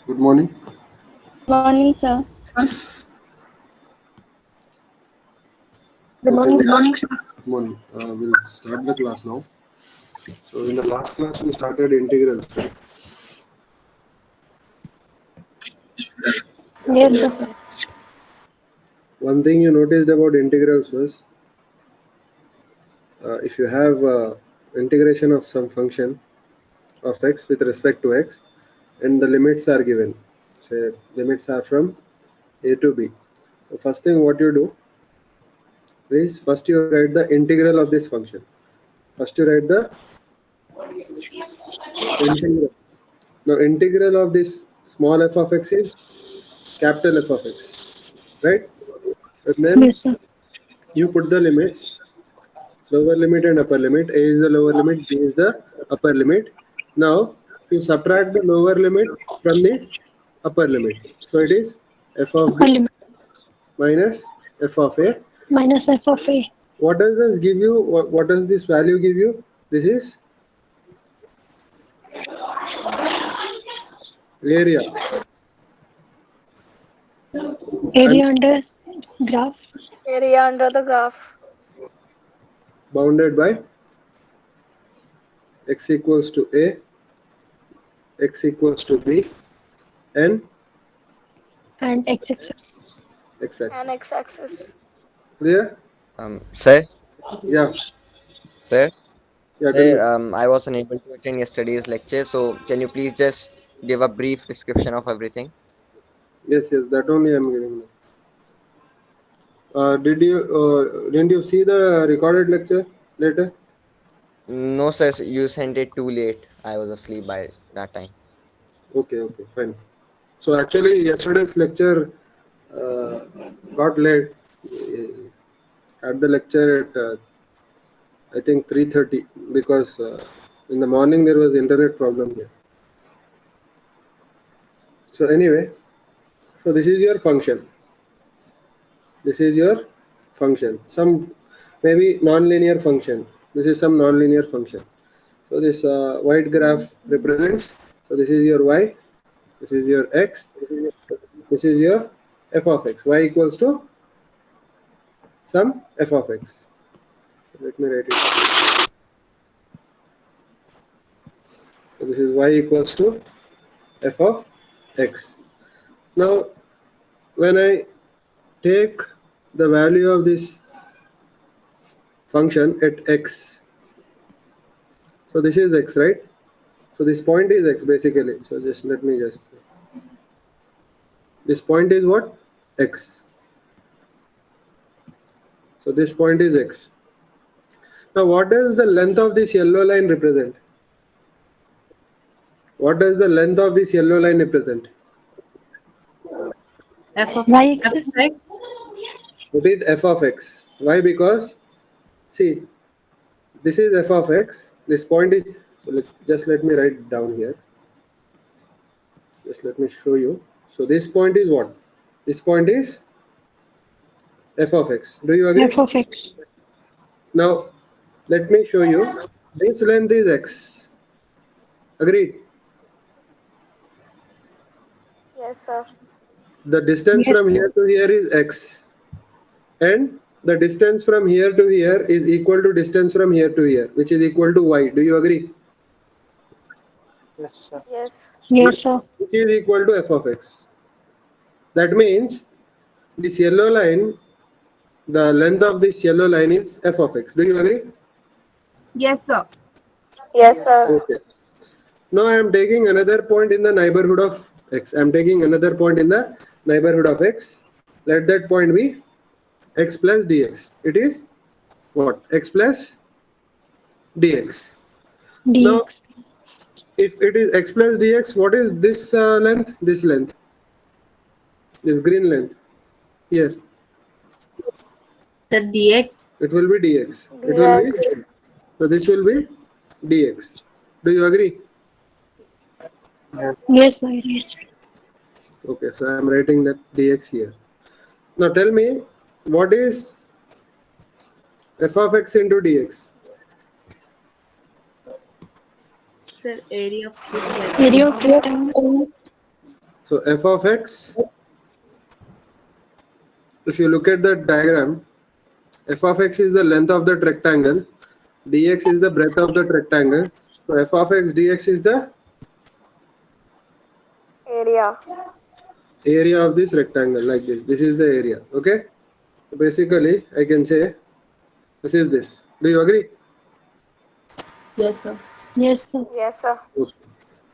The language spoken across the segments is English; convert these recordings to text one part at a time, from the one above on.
Good morning. Morning, sir. Good morning. Good morning. Good morning. We'll start the class now. So in the last class we started integrals, right? Yes, sir. One thing you noticed about integrals was if you have integration of some function of x with respect to x and the limits are given, say limits are from a to b. The first thing what you do is first you write the integral of this function. First you write the integral. Now integral of this small f of x is capital F of x, right? And then Yes, sir. you put the limits, lower limit and upper limit. A is the lower limit, B is the upper limit. Now you subtract the lower limit from the upper limit. So it is f of Upper b limit minus f of a. minus f of a. What does this give you? What does this value give you? This is area. Area under graph. Area under the graph. Bounded by x equals to a, x equals to b, and And x-axis. x And axis. x-axis. Clear? Sir, Yeah. sir, Yeah. Tell sir, me. I was unable to attend yesterday's lecture, so can you please just give a brief description of everything? Yes. Yes. That only I'm giving. Didn't you see the recorded lecture later? No, sir, you sent it too late. I was asleep by that time. Okay. Okay. Fine. So actually, yesterday's lecture uh, got late. Had the lecture at I think 3:30 because in the morning there was internet problem here. So anyway, so this is your function. This is your function. Some maybe non-linear function. This is some non-linear function. So this white graph represents. So this is your y. This is your x. This is your f of x. Y equals to some f of x. Let me write it. So this is y equals to f of x. Now, when I take the value of this function at x, so this is x, right? So this point is x basically. So just let me just. This point is what? X. So this point is x. Now, what does the length of this yellow line represent? What does the length of this yellow line represent? F of x. It is f of x. Why? Because see, this is f of x. This point is. So just let me write it down here. Just let me show you. So this point is what? This point is f of x. Do you agree? F of x. Now, let me show you. This length is x. Agreed? Yes, sir. The distance Yes. from here to here is x. And the distance from here to here is equal to distance from here to here, which is equal to y. Do you agree? Yes. Yes, sir. Which is equal to f of x. That means this yellow line, the length of this yellow line is f of x. Do you agree? Yes, sir. Yes, sir. Okay. Now I am taking another point in the neighborhood of x. I am taking another point in the neighborhood of x. Let that point be x plus dx. It is what? X plus dx. Now, dx. if it is x plus dx, what is this length? This length. This green length. Here. The dx. It will be dx. It will be. dx. So this will be dx. Do you agree? Yes, sir. Yes. Okay, so I am writing that dx here. Now tell me, what is f of x into dx? sir, area of this rectangle. Area of rectangle. So f of x, if you look at the diagram, f of x is the length of that rectangle, dx is the breadth of that rectangle. So f of x dx is the Area. area of this rectangle, like this. This is the area. Okay. So basically, I can say this is this. Do you agree? Yes, sir. Yes, sir. Yes, sir. Okay.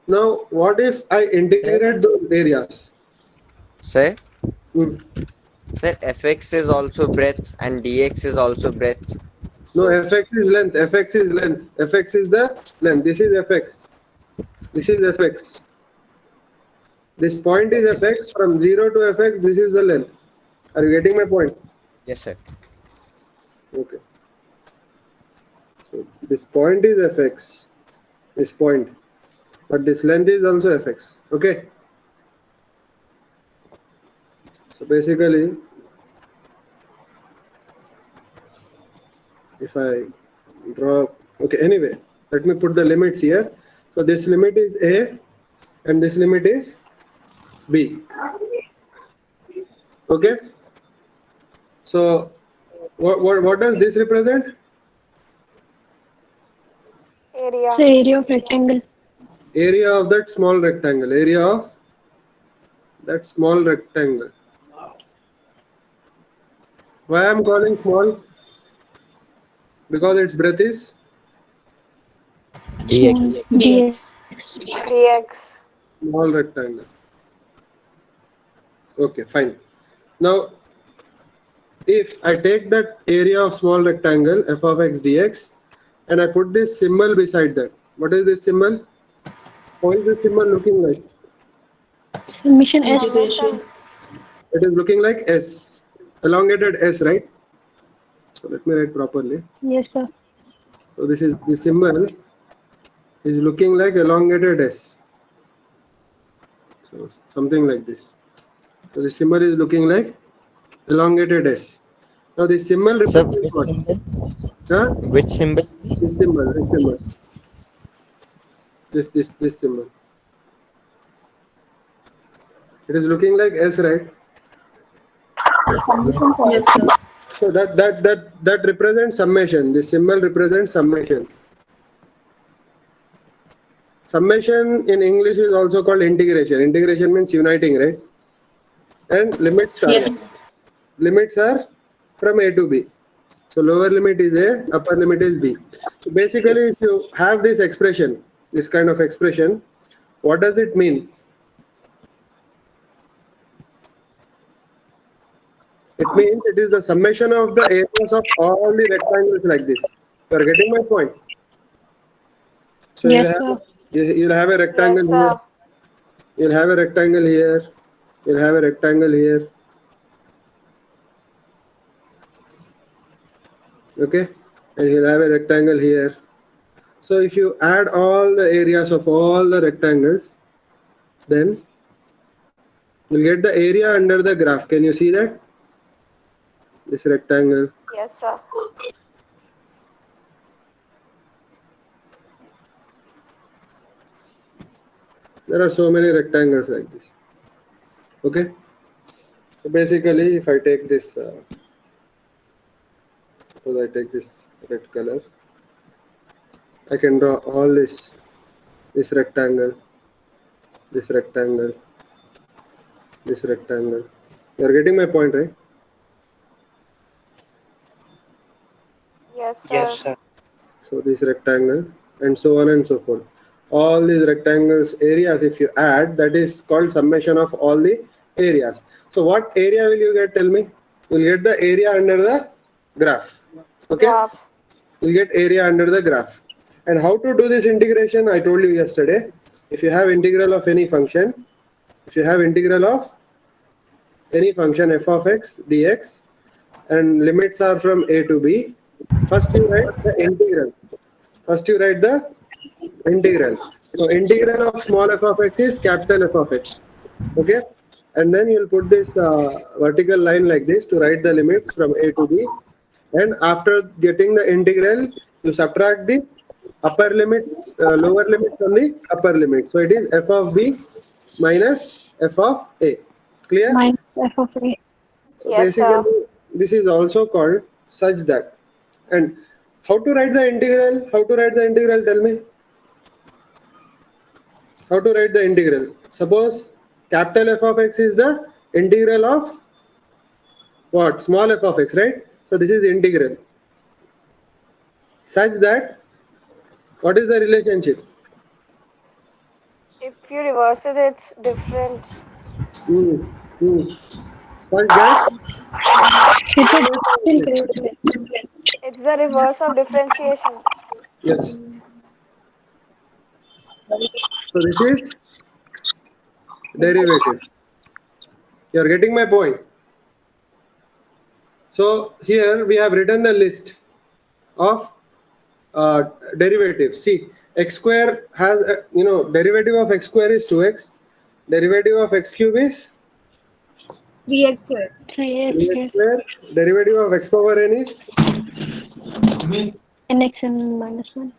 Now, what if I integrate those areas? Sir, Hmm. sir, fx is also breadth and dx is also breadth. No, So, fx is length. Fx is length. Fx is the length. This is fx. This is fx. This point is fx. From 0 to fx, this is the length. Are you getting my point? yes, sir. Okay. So this point is fx. This point. But this length is also fx. Okay. So basically, if I draw, okay, anyway, let me put the limits here. So this limit is a and this limit is b. Okay. So what does this represent? Area. The area of rectangle. Area of that small rectangle. Area of that small rectangle. Why I'm calling small? Because its breadth is dx. Dx. Dx. small rectangle. Okay, fine. Now, if I take that area of small rectangle, f of x dx, and I put this symbol beside that. What is this symbol? How is this symbol looking like? Summation S. Integration. It is looking like S, elongated S, right? So let me write properly. Yes, sir. So this symbol is looking like elongated S. So something like this. So the symbol is looking like elongated S. Now this symbol Sir, represents which what? symbol? Huh? Which symbol? This symbol, this symbol. This symbol. It is looking like S, right? Yes, sir. So that represents summation. This symbol represents summation. Summation in English is also called integration. Integration means uniting, right? And limits are from A to B. So lower limit is A, upper limit is B. So basically, if you have this expression, this kind of expression, what does it mean? It means it is the summation of the areas of all the rectangles like this. You are getting my point? So Yes, sir. you'll have a rectangle Yes, here. sir. You'll have a rectangle here. You'll have a rectangle here. Okay, and you'll have a rectangle here. So if you add all the areas of all the rectangles, then you'll get the area under the graph. Can you see that? This rectangle. Yes, sir. There are so many rectangles like this. Okay. So basically, if I take this, suppose I take this red color, I can draw all this rectangle, this rectangle, this rectangle. You are getting my point, right? Yes, sir. So this rectangle and so on and so forth. All these rectangles areas, if you add, that is called summation of all the areas. So what area will you get? Tell me. You'll get the area under the graph. Okay. Graph. You'll get area under the graph. And how to do this integration? I told you yesterday. If you have integral of any function, if you have integral of any function f of x dx, and limits are from a to b, first you write the integral. First you write the integral. So integral of small f of x is capital F of x. Okay, and then you'll put this vertical line like this to write the limits from a to b. And after getting the integral, you subtract the upper limit, lower limit from the upper limit. So it is f of b minus f of a. Clear? Minus f of a. So Yes, sir. basically, this is also called such that. And how to write the integral? How to write the integral? Tell me. How to write the integral? Suppose capital F of x is the integral of what? Small f of x, right? So this is integral. Such that, what is the relationship? If you reverse it, it's different. Hmm. Hmm. Such that, It's the reverse of differentiation. yes. So this is derivative. You are getting my point. So here we have written the list of derivatives. See, x square has derivative of x square is 2x. Derivative of x cube is 3x squared. 3x square. Derivative of x power n is nx and minus 1.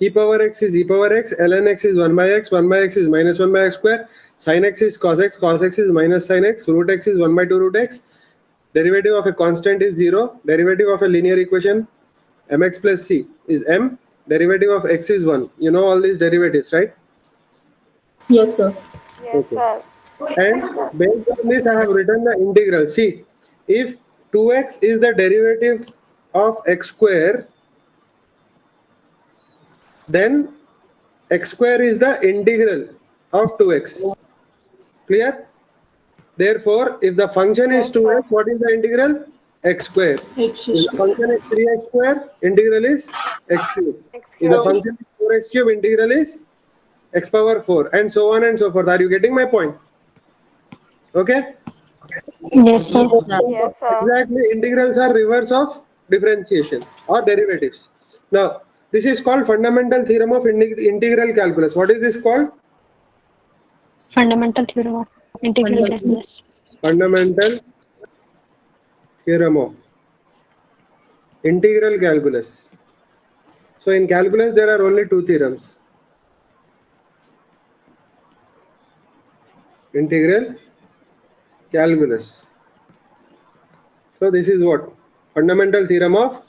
e power x is e power x. ln x is 1 by x. 1 by x is minus 1 by x square. Sin x is cos x. Cos x is minus sin x. Root x is 1 by 2 root x. Derivative of a constant is 0. Derivative of a linear equation mx plus c is m. Derivative of x is 1. You know all these derivatives, right? Yes, sir. Yes, Okay. sir. And based on this, I have written the integral. See, if 2x is the derivative of x square, then x square is the integral of 2x. Clear? Therefore, if the function is Yes, sir. 2x, what is the integral? X square. If the function is 3x square, integral is x cube. If the function is 4x cube, integral is x power 4, and so on and so forth. Are you getting my point? Okay? Yes, sir. Yes, sir. Yes, sir. Exactly, integrals are reverse of differentiation or derivatives. Now, this is called fundamental theorem of integral calculus. What is this called? Fundamental theorem of integral calculus. Fundamental theorem of integral calculus. So in calculus, there are only two theorems. Integral calculus. So this is what? Fundamental theorem of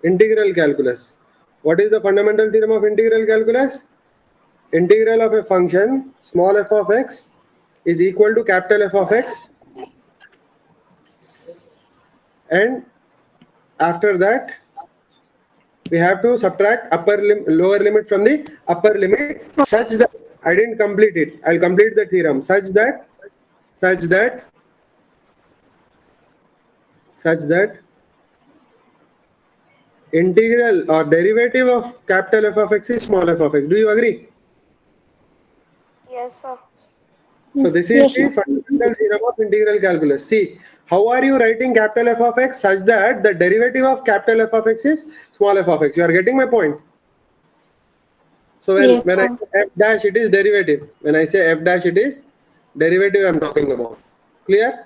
integral calculus. What is the fundamental theorem of integral calculus? Integral of a function small f of x is equal to capital F of x, and after that we have to subtract lower limit from the upper limit such that I didn't complete it. I'll complete the theorem such that integral or derivative of capital F of x is small f of x. Do you agree? Yes, sir. So this is the fundamental theorem of integral calculus. See, how are you writing capital F of x such that the derivative of capital F of x is small f of x? You are getting my point. So when I say f dash, it is derivative. When I say f dash, it is derivative I'm talking about. Clear?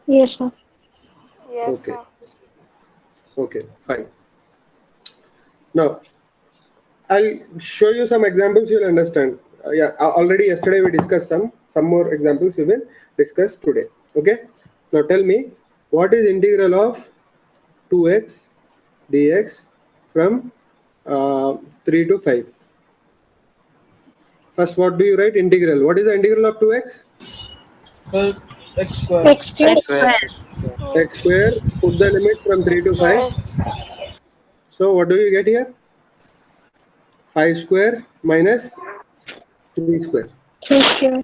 Yes, sir. Yes, Okay. sir. Okay, fine. Now, I'll show you some examples you'll understand. Already yesterday we discussed some more examples we will discuss today. Okay. Now tell me, what is integral of 2x dx from 3 to 5? First, what do you write? Integral. What is the integral of 2x? X square. X square. X square. Put the limit from 3 to 5. So what do you get here? 5 square minus 3 square. 3 square.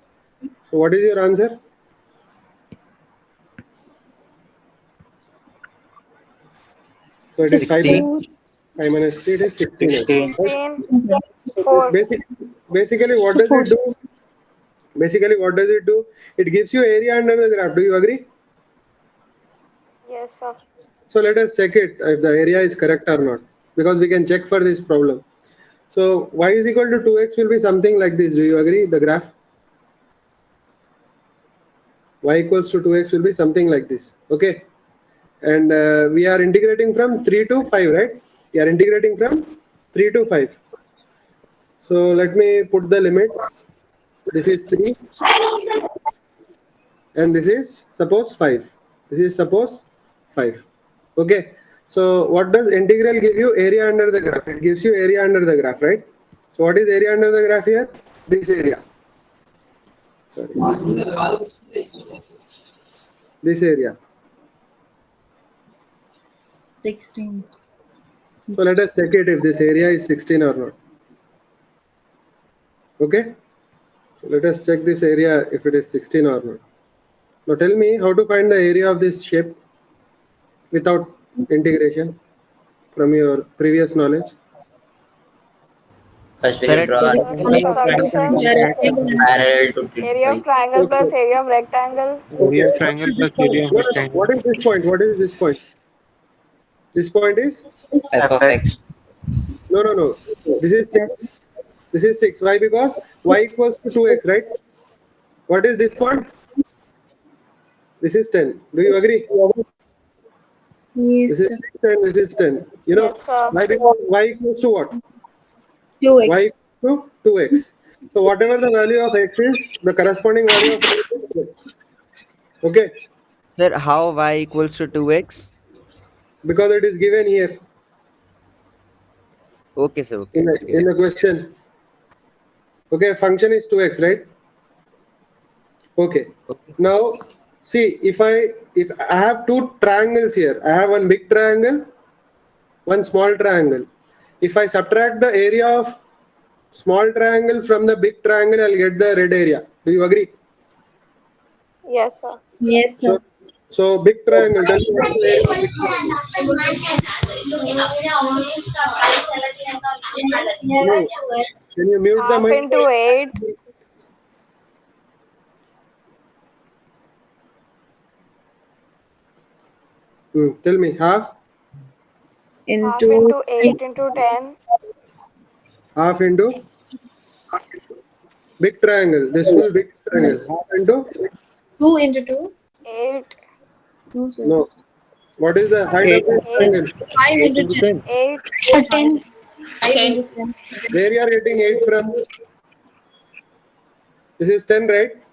So what is your answer? So it is 5 minus 3, it is 16. 16. 4. Basically, what does it do? Basically, what does it do? It gives you area under the graph. Do you agree? Yes, sir. So let us check it if the area is correct or not, because we can check for this problem. So y is equal to 2x will be something like this. Do you agree? The graph y equals to 2x will be something like this. Okay. And we are integrating from 3 to 5, right? We are integrating from 3 to 5. So let me put the limits. This is 3 and this is suppose 5. This is suppose 5. Okay. So what does integral give you? Area under the graph. It gives you area under the graph, right? So what is area under the graph here? This area. Sorry. This area. 16. So let us check it if this area is 16 or not. Okay. So let us check this area if it is 16 or not. Now tell me how to find the area of this shape without integration from your previous knowledge. First we Sir, should at draw Subtraction. parallel to Area of 25. triangle plus area of rectangle. Area of Okay. triangle plus area of No, no, no. rectangle. What is this point? What is this point? This point is F of x. no, no, no. This is 6. This is 6. Why? Because y equals to 2x, right? What is this point? This is 10. Do you agree? Yes, This is 6 and this is 10. You know, Yes, sir. why? Because y equals to what? 2x. Y equals to 2x. So whatever the value of x is, the corresponding value of y is 2x. Okay, sir, how y equals to 2x? because it is given here Okay, sir. Okay. in the question. Okay, function is 2x, right? Okay. Now see, if I have two triangles here, I have one big triangle, one small triangle. If I subtract the area of small triangle from the big triangle, I'll get the red area. Do you agree? Yes, sir. Yes, sir. So big triangle. Tell me what is the area of big triangle. Can you mute the Half mic? into 8. Tell me half Half Into into 8 into 10. half into big triangle. This full big triangle. Half into 2 into 2. 8. 2, sir. no. What is the height of this 8. triangle? 5 into 10. 8. 10. 5 into 10. Where you are getting 8 from? This is 10, right?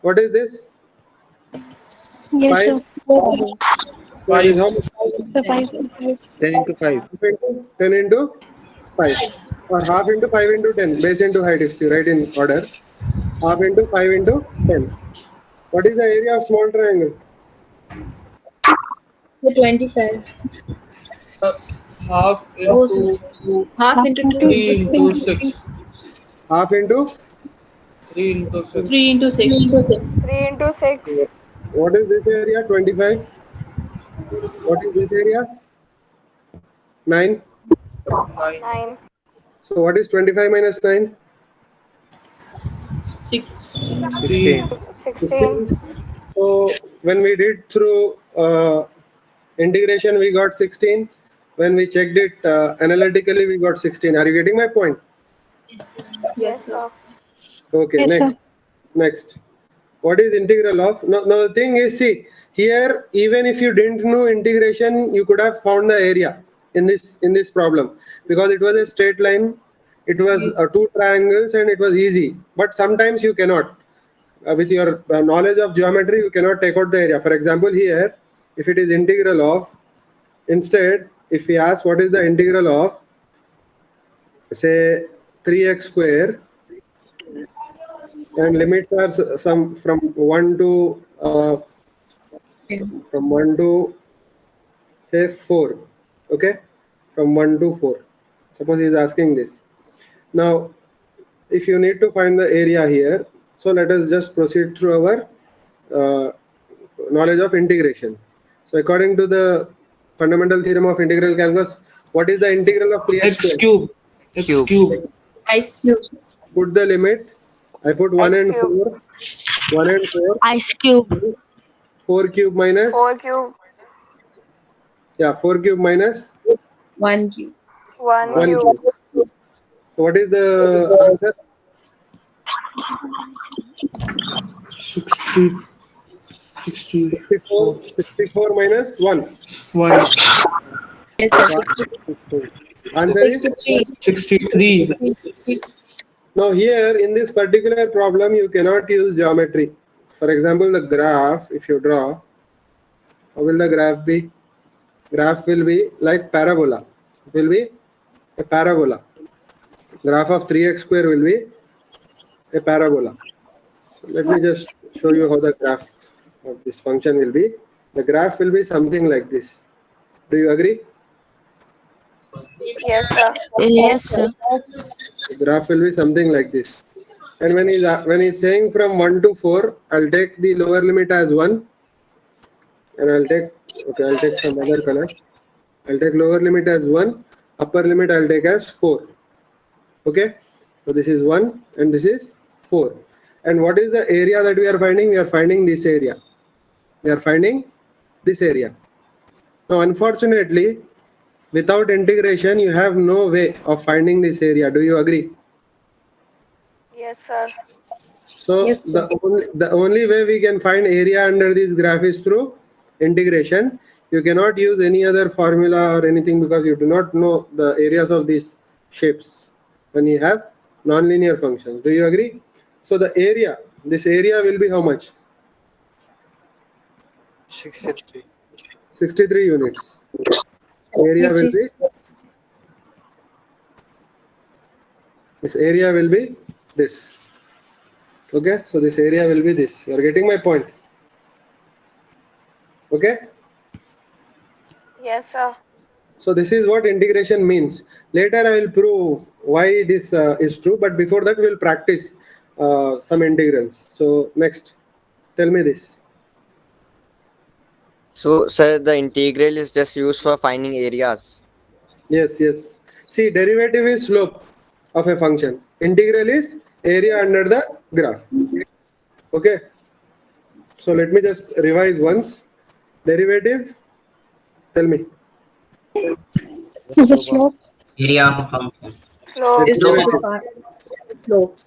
What is this? Yes, 5. sir. So it is how much? The 5. 10 into 5. Half into 10 into 5. Or half into 5 into 10. Base into height if you write in order. Half into 5 into 10. What is the area of small triangle? The 25. Half Oh, into Half into 2. 3 into 6. Half into 3 into 6. 3 into 6. 3 into 6. what is this area? 25. What is this area? 9. 9. 9. So what is 25 minus 9? 16. 16. So when we did through integration, we got 16. When we checked it analytically, we got 16. Are you getting my point? Yes, sir. Okay, Yes, next. sir. Next. What is integral of? Now the thing is, see, here, even if you didn't know integration, you could have found the area in this problem because it was a straight line. It was two triangles and it was easy. But sometimes you cannot. With your knowledge of geometry, you cannot take out the area. For example, here, if it is integral of, instead, if we ask what is the integral of, say, 3x square, and limits are some from 1 to say 4. Okay, from 1 to 4. Suppose he is asking this. Now, if you need to find the area here, so let us just proceed through our knowledge of integration. So according to the fundamental theorem of integral calculus, what is the integral of 3x X square? cube. X Cube. cube. Ice cube. Put the limit. I put 1 X and cube. 4. 1 and 4. Ice cube. 4 cube minus. 4 cube. Yeah, 4 cube minus 1 cube. 1 1 cube. cube. So what is the answer? 60. 60. 64 minus 1. 1. Yes, sir. 60. Answer is 63. 63. now here in this particular problem you cannot use geometry. For example, the graph, if you draw, how will the graph be? Graph will be like parabola. It will be a parabola. Graph of 3x square will be a parabola. So let me just show you how the graph of this function will be. The graph will be something like this. Do you agree? Yes, sir. Yes, sir. The graph will be something like this. And when he's saying from 1 to 4, I'll take the lower limit as 1, and I'll take some other color. I'll take lower limit as 1, upper limit I'll take as 4. Okay, so this is 1 and this is 4. And what is the area that we are finding? We are finding this area. We are finding this area. Now unfortunately, without integration you have no way of finding this area. Do you agree? Yes, sir. So Yes, sir. the only way we can find area under this graph is through integration. You cannot use any other formula or anything because you do not know the areas of these shapes when you have nonlinear functions. Do you agree? So the area, this area will be how much? 63. 63 units. Area will be, this area will be this. Okay, so this area will be this. You are getting my point. Okay. Yes, sir. So this is what integration means. Later I will prove why this is true, but before that we will practice some integrals. So next, tell me this. So, sir, the integral is just used for finding areas. Yes, yes. See, derivative is slope of a function. Integral is area under the graph. Okay. So let me just revise once. Derivative, tell me. The The slope of slope. Area of a function. Slope. Its Is of derivative a slope.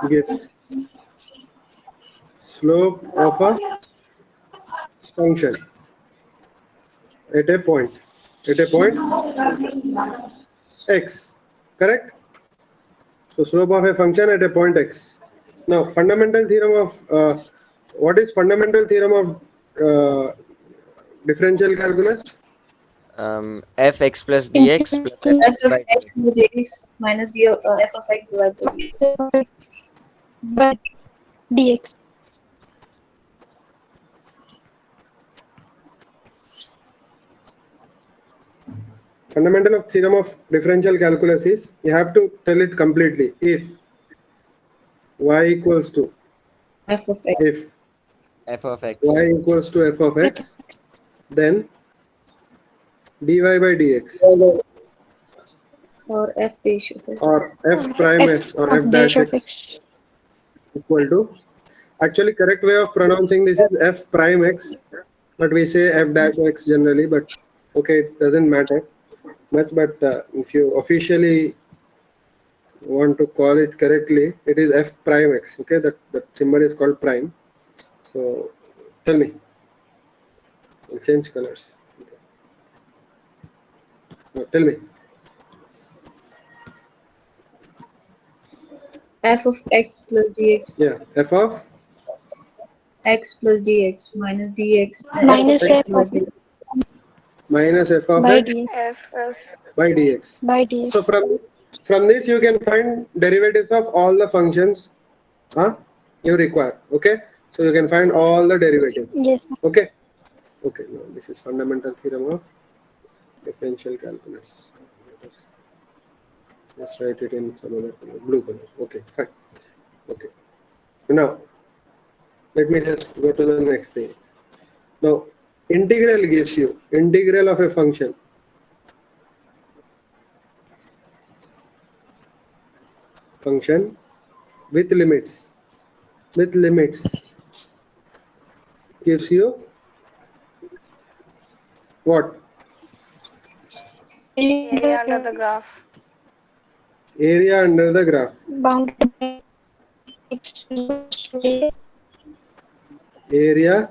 gives slope of a function at a point. At a point x, correct? So slope of a function at a point x. Now fundamental theorem of what is fundamental theorem of differential calculus? fx plus dx plus F fx of by x dx. plus dx minus d of f of x divided by dx. But dx. Fundamental of theorem of differential calculus is you have to tell it completely. If y equals to F of x if f of x. y equals to f of x, then dy by dx or f dash of x. or f prime x or f Of dash dash of x x. equal to, actually correct way of pronouncing this is f prime x, but we say f dash x generally, but okay, it doesn't matter much. But if you officially want to call it correctly, it is f prime x. Okay, that symbol is called prime. So tell me, I'll change colors. Okay. Now, tell me. F of x plus dx. Yeah, f of X plus dx minus dx Minus f f of of x minus f of by x dx. F is by dx. By dx. So from this you can find derivatives of all the functions you require. Okay, so you can find all the derivatives. Yes. Okay, okay. Now this is fundamental theorem of differential calculus. Let us just write it in some other color, blue color. Okay, fine. Okay. Now let me just go to the next thing. Now integral gives you integral of a function. Function with limits. With limits gives you what? area under the graph. Area under the graph. Bounded by x. Area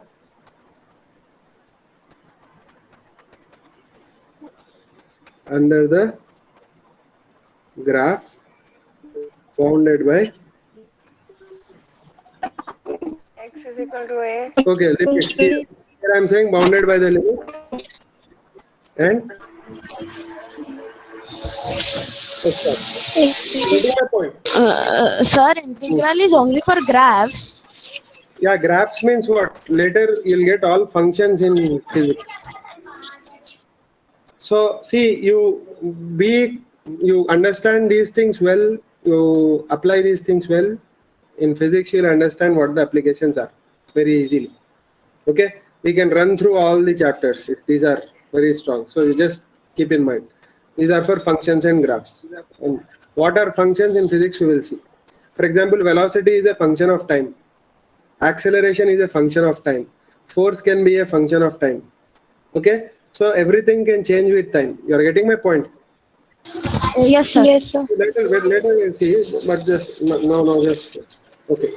under the graph bounded by X is equal to A. okay limits. Here I'm saying bounded by the limits and getting my point. Sir, integral is only for graphs. Yeah, graphs means what? Later you'll get all functions in physics. So see, you understand these things well, you apply these things well. In physics, you'll understand what the applications are very easily. Okay, we can run through all the chapters if these are very strong. So you just keep in mind. These are for functions and graphs. And what are functions in physics, we will see. For example, velocity is a function of time. Acceleration is a function of time. Force can be a function of time. Okay, so everything can change with time. You are getting my point. Yes, sir. Yes, sir. Later we'll see, but just no, just okay.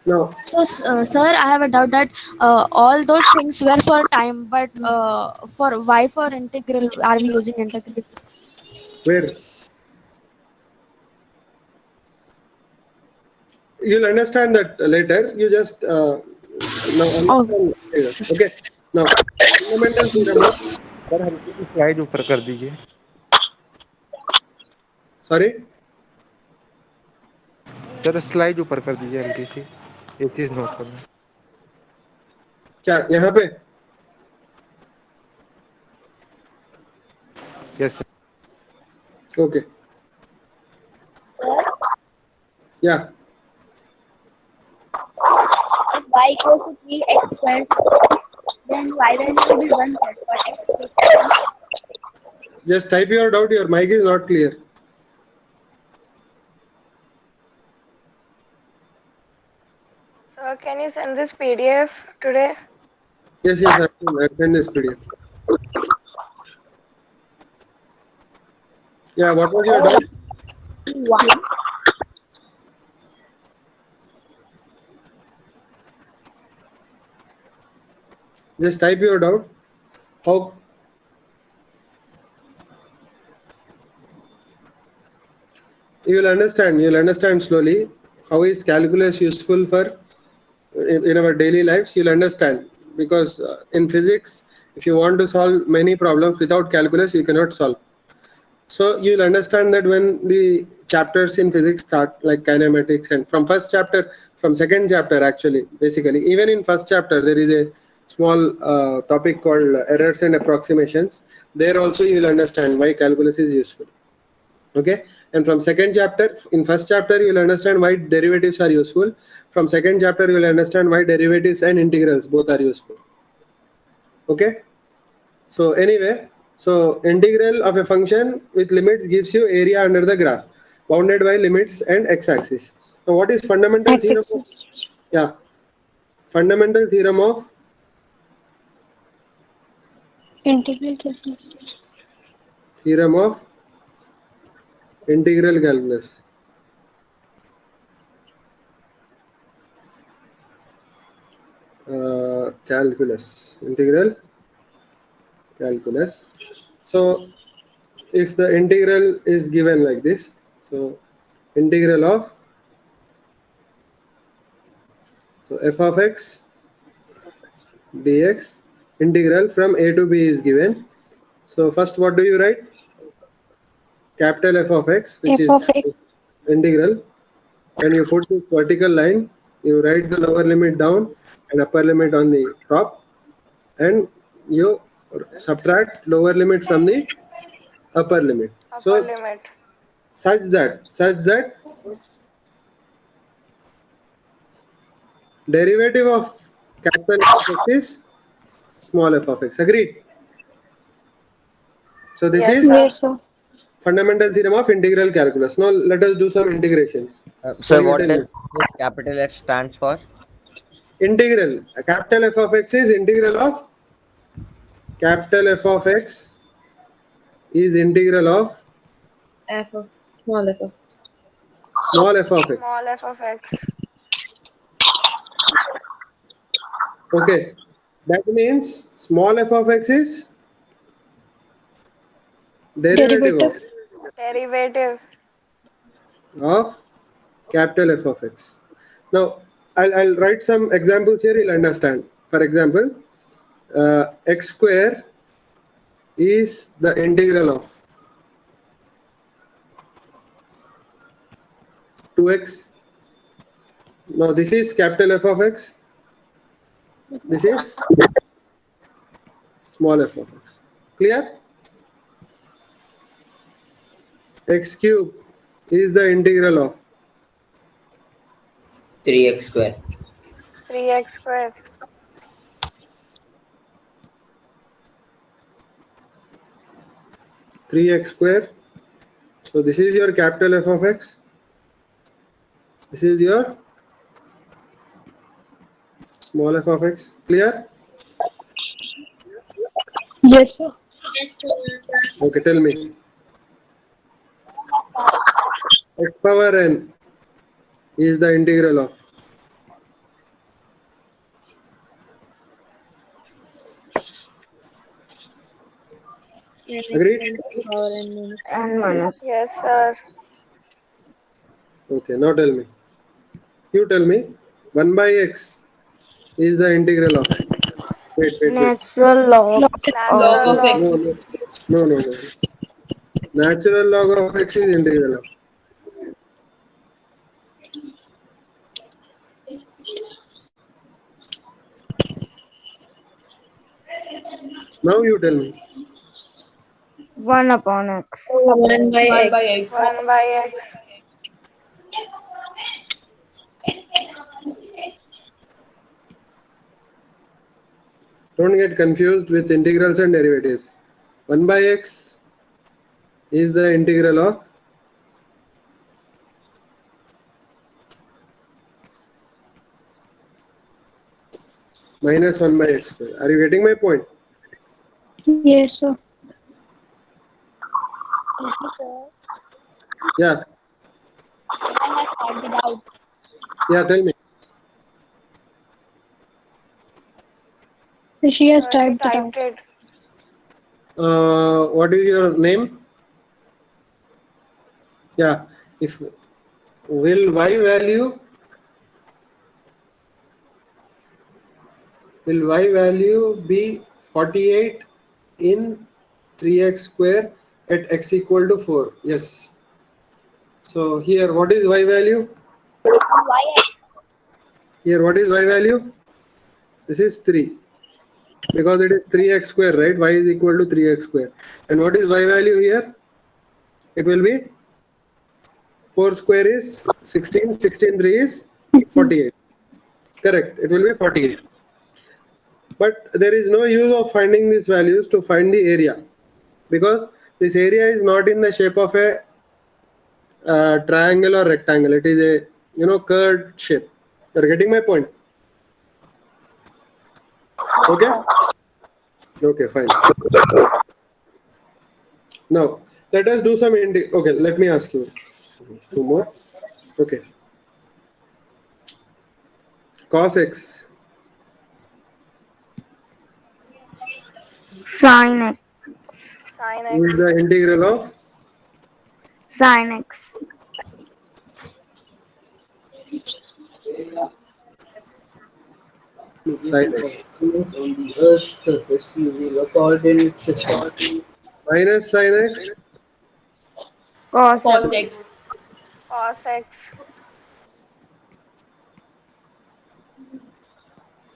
Now, So, sir, I have a doubt that all those things were for time, but for why for integral are we using integral? where you'll understand that later. You just now Oh, understand. Okay. Now, fundamental theorem of sir हल्की सी slide ऊपर कर दीजिए sorry. Sir slide ऊपर कर दीजिए हल्की सी ये चीज नोट करना क्या यहाँ पे yes sir okay. Yeah. If y equals to 3x squared, then y value will be 1 third. For x equals to 1. Just type your doubt. Your mic is not clear. Sir, can you send this PDF today? Yes, I'll send this PDF. Yeah, what was your doubt? 1. Just type your doubt. How you'll understand slowly how is calculus useful for in our daily lives. You'll understand because in physics, if you want to solve many problems without calculus, you cannot solve. So you'll understand that when the chapters in physics start, like kinematics, and from second chapter actually, basically, even in first chapter there is a small topic called errors and approximations. There also you will understand why calculus is useful. Okay, and from second chapter, in first chapter you will understand why derivatives are useful. From second chapter you will understand why derivatives and integrals both are useful. Okay, so anyway, so integral of a function with limits gives you area under the graph bounded by limits and x-axis. Now what is fundamental theorem of, yeah, fundamental theorem of integral. theorem of integral calculus. Integral calculus. So if the integral is given like this, so integral of f of x dx, integral from a to b is given. So first what do you write? Capital F of x, which is integral. When you put this vertical line, you write the lower limit down and upper limit on the top, and you subtract lower limit from the upper limit. Upper limit. Such that derivative of capital F of x is small f of x. Agreed? So this Yes, is sir. sir. fundamental theorem of integral calculus. Now let us do some integrations. Sir, you what tell does me. this capital X stands for? Integral. Capital F of x is integral of capital F of x is integral of F of small f of small f of x. Small f of x. Okay, that means small f of x is Derivative Derivative. of capital F of x. Now, I'll write some examples here, you'll understand. For example, x square is the integral of 2x. Now, this is capital F of x. This is small f of x. Clear? X cube is the integral of 3x square. 3x square. 3x square. So this is your capital F of x. This is your small f of x. Clear? Yes, sir. Okay, tell me. X power n is the integral of agreed? Yes, sir. Okay, now tell me. You tell me. 1 by x is the integral of. Wait. Natural log Log of No, x. no. Natural log of x is integral of. Now you tell me. 1 upon x. 1 by x. 1 by x. Don't get confused with integrals and derivatives. 1 by x is the integral of minus 1 by x square. Are you getting my point? Yes, sir. Yeah. I have found it out. Yeah, tell me. She has She typed it out. typed it. What is your name? Yeah. If will y value be 48 in 3x square at x equal to 4? Yes. So here, what is y value? Here, what is y value? This is 3. Because it is 3x square, right? Y is equal to 3x square. And what is y value here? It will be 4 square is 16. 16 3 is 48. Correct. It will be 48. But there is no use of finding these values to find the area, because this area is not in the shape of a triangle or rectangle. It is a curved shape. You're getting my point? Okay. Okay, fine. Now let us do some okay. Let me ask you two more. Okay. Cos x Sin x. Sin x. is the integral of Sin x. sin x On the Earth's surface using a coordinate system. minus sin x. Cos Cos x. x. Cos x.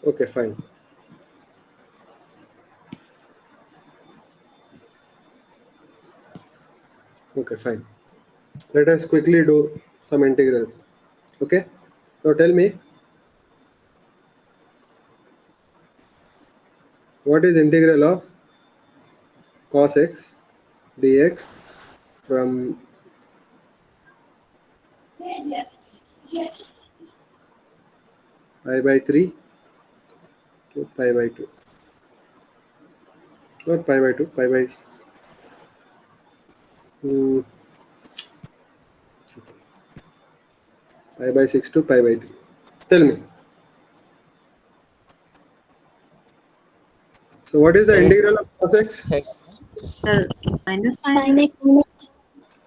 Okay, fine. Okay, fine. Let us quickly do some integrals. Okay. Now tell me, what is integral of cos x dx from pi by 3 to pi by 2? Not pi by 2, hmm, pi by 6 to pi by 3. Tell me. So what is the integral of cos x? Sec. Minus sin x.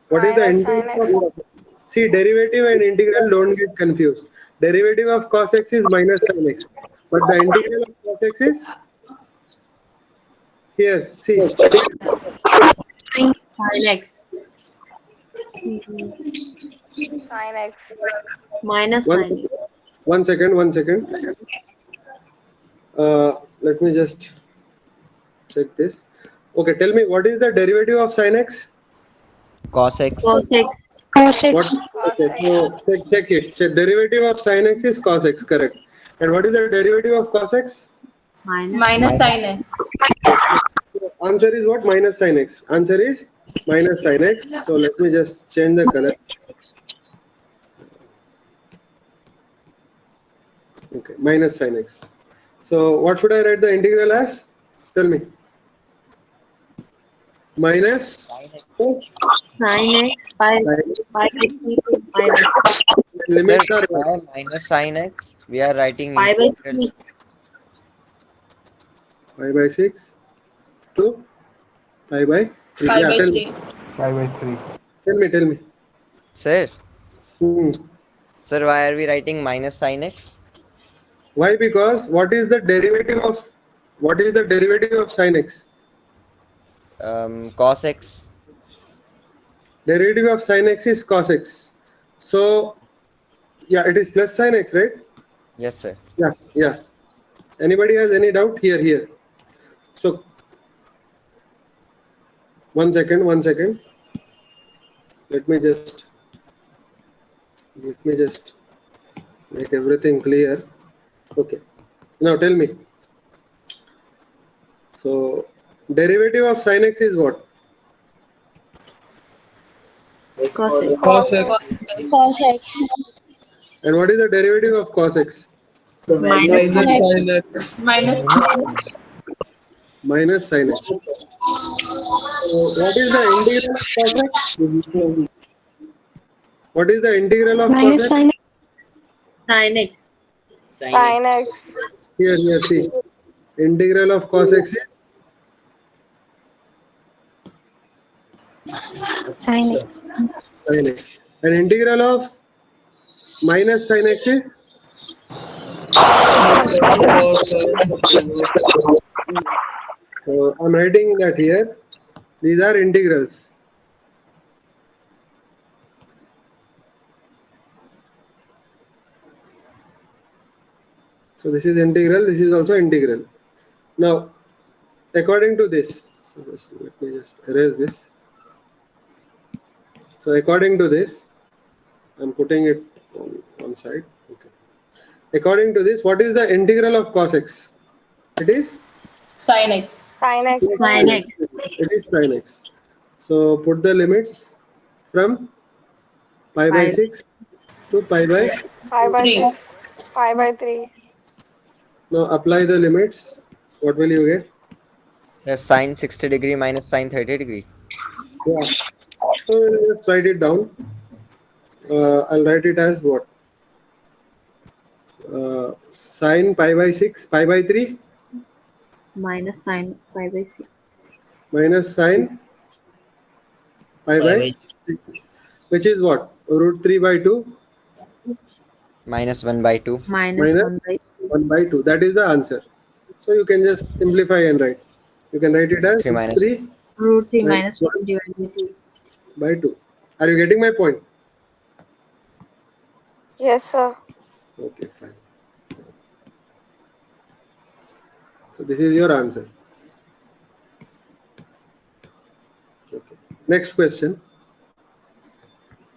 What is the Minus sin integral x. of? See, derivative and integral don't get confused. Derivative of cos x is minus sin x, but the integral of cos x is here. See, Sin x. Sin x. Minus one, sin x. one second. Let me just check this. Okay, tell me what is the derivative of sin x? Cos x. Cos x. What? Cos Okay, x. so check it. So derivative of sin x is cos x, correct? And what is the derivative of cos x? Minus sin x. Answer is what? Minus sin x. Answer is minus sin x. So let me just change the color. Okay, minus sin x. So what should I write the integral as? Tell me. Minus sin x pi by 3 to pi by 6. limits Sir, are why minus sin x? We are writing Pi by integral. 3. pi by 6 to pi by 3. Yeah, tell me. 5/3. Tell me. Sir, Hmm. sir, why are we writing minus sin x? Why? Because what is the derivative of sin x? Cos x. Derivative of sin x is cos x. So yeah, it is plus sin x, right? Yes, sir. Yeah. Anybody has any doubt? Here. So one second. Let me just make everything clear. Okay. Now tell me. So derivative of sin x is what? Cos x. Cos x. Cos x. And what is the derivative of cos x? Minus Minus sin x. sin x. Minus Minus sin x. So what is the integral of cos x? What is the integral of cos x? Sin x. Sin x. Here, see. Integral of cos x is Sin x. sin x. And integral of minus sin x is Cos x. so I'm writing that here. These are integrals. So this is integral, this is also integral. Now, according to this, so let me just erase this. So according to this, I'm putting it on one side. Okay. According to this, what is the integral of cos x? It is Sin x. Sin x. Sin x. It is sin x. So put the limits from pi by Pi. 6 to pi by. Pi by 3. 6. Pi by 3. Now apply the limits. What will you get? Sin 60 degree minus sin 30 degree. Yeah. So we'll just write it down. I'll write it as what? Sin pi by 6, pi by 3 Minus sin pi by 6. minus sin pi by 6, which is what? Root 3 by 2 Minus 1 by 2. Minus minus 1 by 2. 1 by 2. That is the answer. So you can just simplify and write. You can write it as 3 minus 3 Root 3 minus minus 1 divided by 2. by 2. Are you getting my point? Yes, sir. Okay, fine. So this is your answer. Okay. Next question.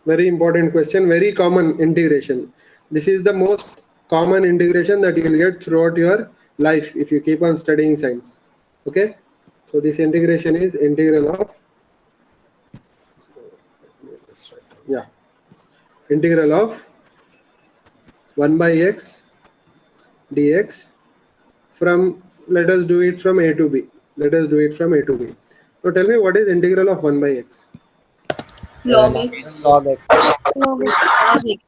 Very important question, very common integration. This is the most common integration that you will get throughout your life if you keep on studying science. Okay. So this integration is integral of, yeah, integral of 1 by x dx from, let us do it from a to b. Now tell me, what is integral of 1 by x? Log x. Log x. Log x.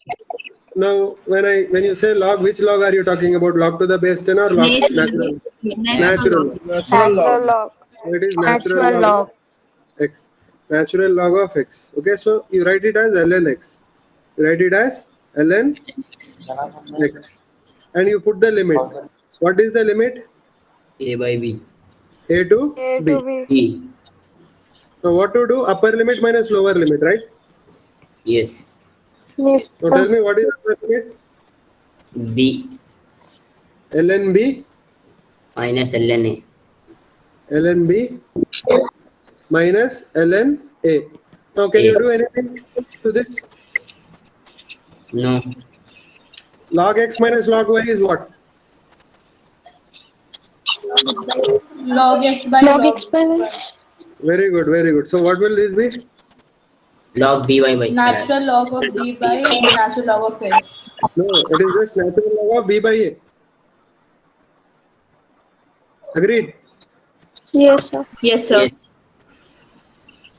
Now, when you say log, which log are you talking about? Log to the base 10 or log natural? Natural Natural log. log. Natural Natural log. log. So it is natural Natural log log. x. Natural log of x. Okay, so you write it as ln x. You write it as ln x. And you put the limit. What is the limit? A by B. A to A to b. B. B. So what to do? Upper limit minus lower limit, right? Yes. Yes, So sir. tell me what is upper limit? B Ln b. minus ln A. Ln b minus ln a. Now can A. you do anything to this? No. Log x minus log y is what? Log x by Log log. x by y. Very good, very good. So what will this be? Log by Natural log of b by natural log of a. No, it is just natural log of b by a. Agreed? Yes, sir. Yes, sir. Yes.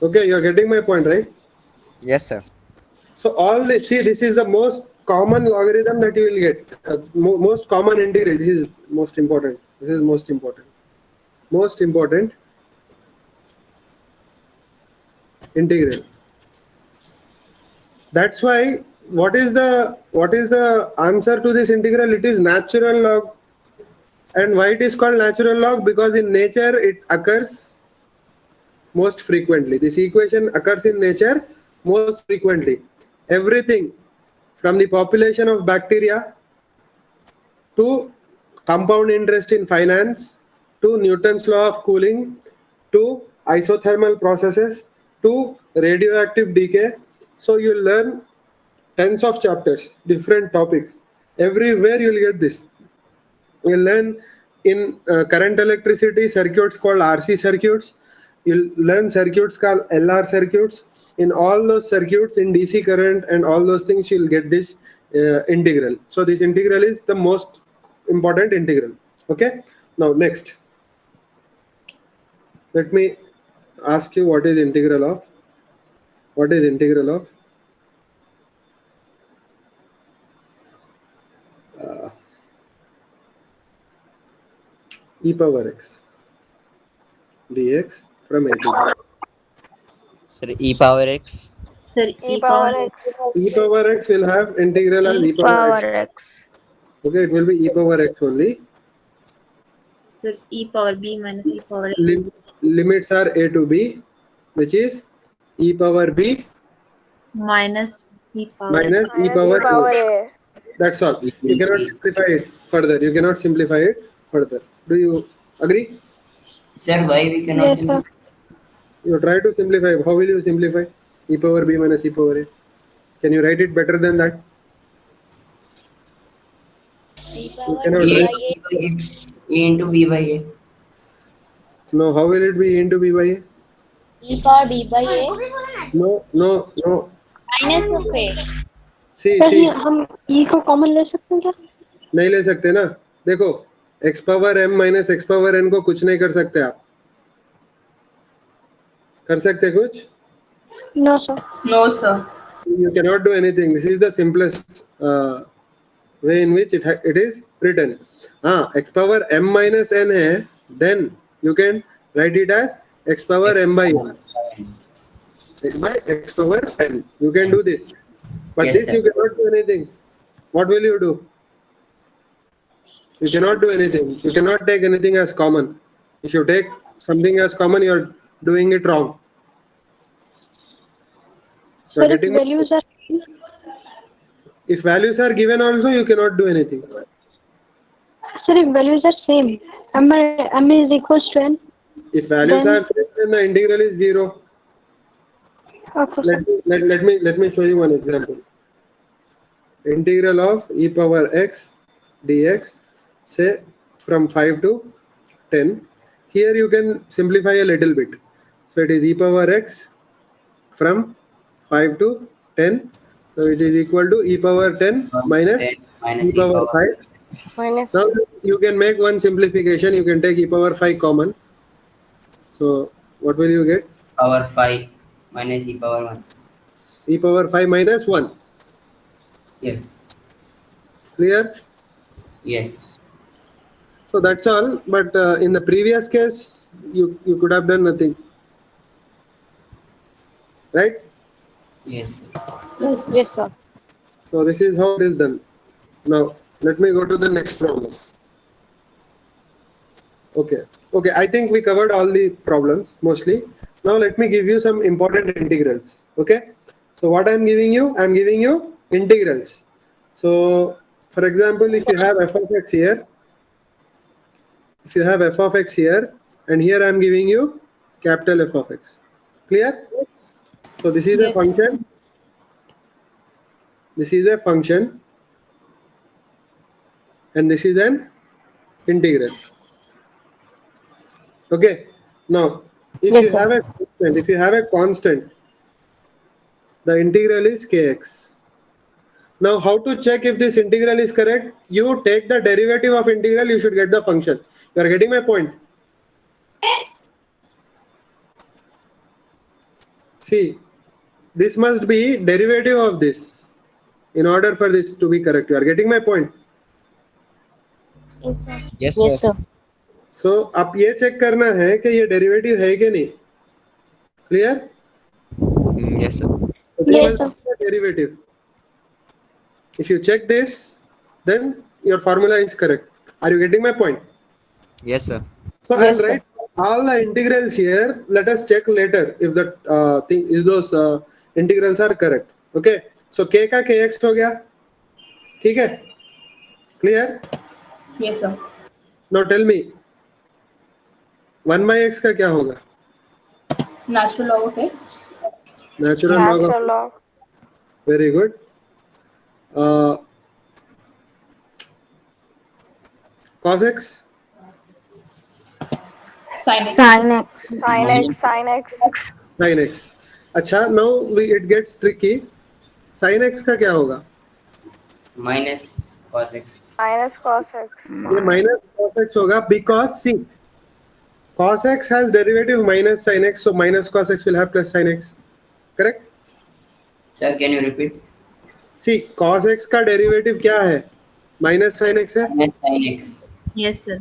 Okay, you are getting my point, right? Yes, sir. So all this, see, this is the most common logarithm that you will get. Most common integral. This is most important. This is most important. Most important integral. That's why what is the answer to this integral? It is natural log. And why it is called natural log? Because in nature it occurs most frequently. This equation occurs in nature most frequently. Everything from the population of bacteria to compound interest in finance to Newton's law of cooling to isothermal processes to radioactive decay. So you learn tens of chapters, different topics. Everywhere you'll get this. You'll learn in current electricity circuits called RC circuits. You'll learn circuits called LR circuits. In all those circuits in DC current and all those things, you'll get this integral. So this integral is the most important integral. Okay. Now next, let me ask you what is integral of. What is integral of? E power x dx from a to b. Sir, e power x. Sir, E power x. E power x will have integral as e power x. Power x. Okay, it will be e power x only. Sir, e power b minus e power a. Limits are a to b, which is e power b Minus e power minus e Minus E power power a. A. That's all. You cannot simplify it further. You cannot simplify it further. Do you agree? Sir, why we cannot Yes, sir. simplify? You try to simplify. How will you simplify? E power b minus e power a. Can you write it better than that? E You power cannot b write. by a. A into B by A. No, how will it be e into b by a? E power b by a No. minus of a. See, हम e को common ले सकते हैं क्या? नहीं ले सकते ना. देखो, x power m minus x power n को कुछ नहीं कर सकते आप. कर सकते कुछ? No, sir. No, sir. You cannot do anything. This is the simplest way in which it is written. X power m minus n hai, then you can write it as x power m by n. X by x power n. You can do this. But Yes, this sir. you cannot do anything. What will you do? You cannot do anything. You cannot take anything as common. If you take something as common, you are doing it wrong. You are Sir, if getting- values are if values are given also, you cannot do anything. sir, if values are same, m is equals to n. If values Then- are same, then the integral is 0. Okay, sir. Let me show you one example. Integral of e power x dx, say from 5 to 10. Here you can simplify a little bit. So it is e power x from 5 to 10. So it is equal to e power 10 minus 10 minus e power 5. Minus Now you can make one simplification. You can take e power 5 common. So what will you get? power 5 minus e power 1. E power 5 minus 1. Yes. Clear? Yes. So that's all. But in the previous case, you could have done nothing. right? Yes. Yes. Yes, sir. So this is how it is done. Now let me go to the next problem. Okay, I think we covered all the problems mostly. Now let me give you some important integrals. Okay, so what I'm giving you integrals. So for example, if you have f of x here, and here I'm giving you capital F of x. Clear? So this is a Yes. function. This is a function, and this is an integral. Okay. Now, if Yes, you sir. have a constant, the integral is kx. Now, how to check if this integral is correct? You take the derivative of integral, you should get the function. You are getting my point? See, this must be derivative of this in order for this to be correct. You are getting my point? Yes, Yes, sir. sir. So, आप ये check करना है कि ये derivative है कि नहीं. Clear? Yes, sir. So this Yes, must sir. be the derivative. If you check this, then your formula is correct. Are you getting my point? Yes, sir. So I'll Yes, sir. write all the integrals here. Let us check later if that thing is those integrals are correct. Okay. So k का kx हो गया. ठीक है. Clear? Yes, sir. Now tell me 1 by x का क्या होगा? Natural log of x. Natural log of. Natural log. Very good. Uh, cos x. Sin x. Sin x. Sin x. Sin x. Sin x. अच्छा. Now it gets tricky. Sin x का क्या होगा? Minus cos x. Minus cos x. ये minus cos x होगा because see cos x has derivative minus sin x, so minus cos x will have plus sin x. Correct? Sir, can you repeat? See cos x का derivative क्या है? Minus sin x है. Minus sin x. Yes, sir.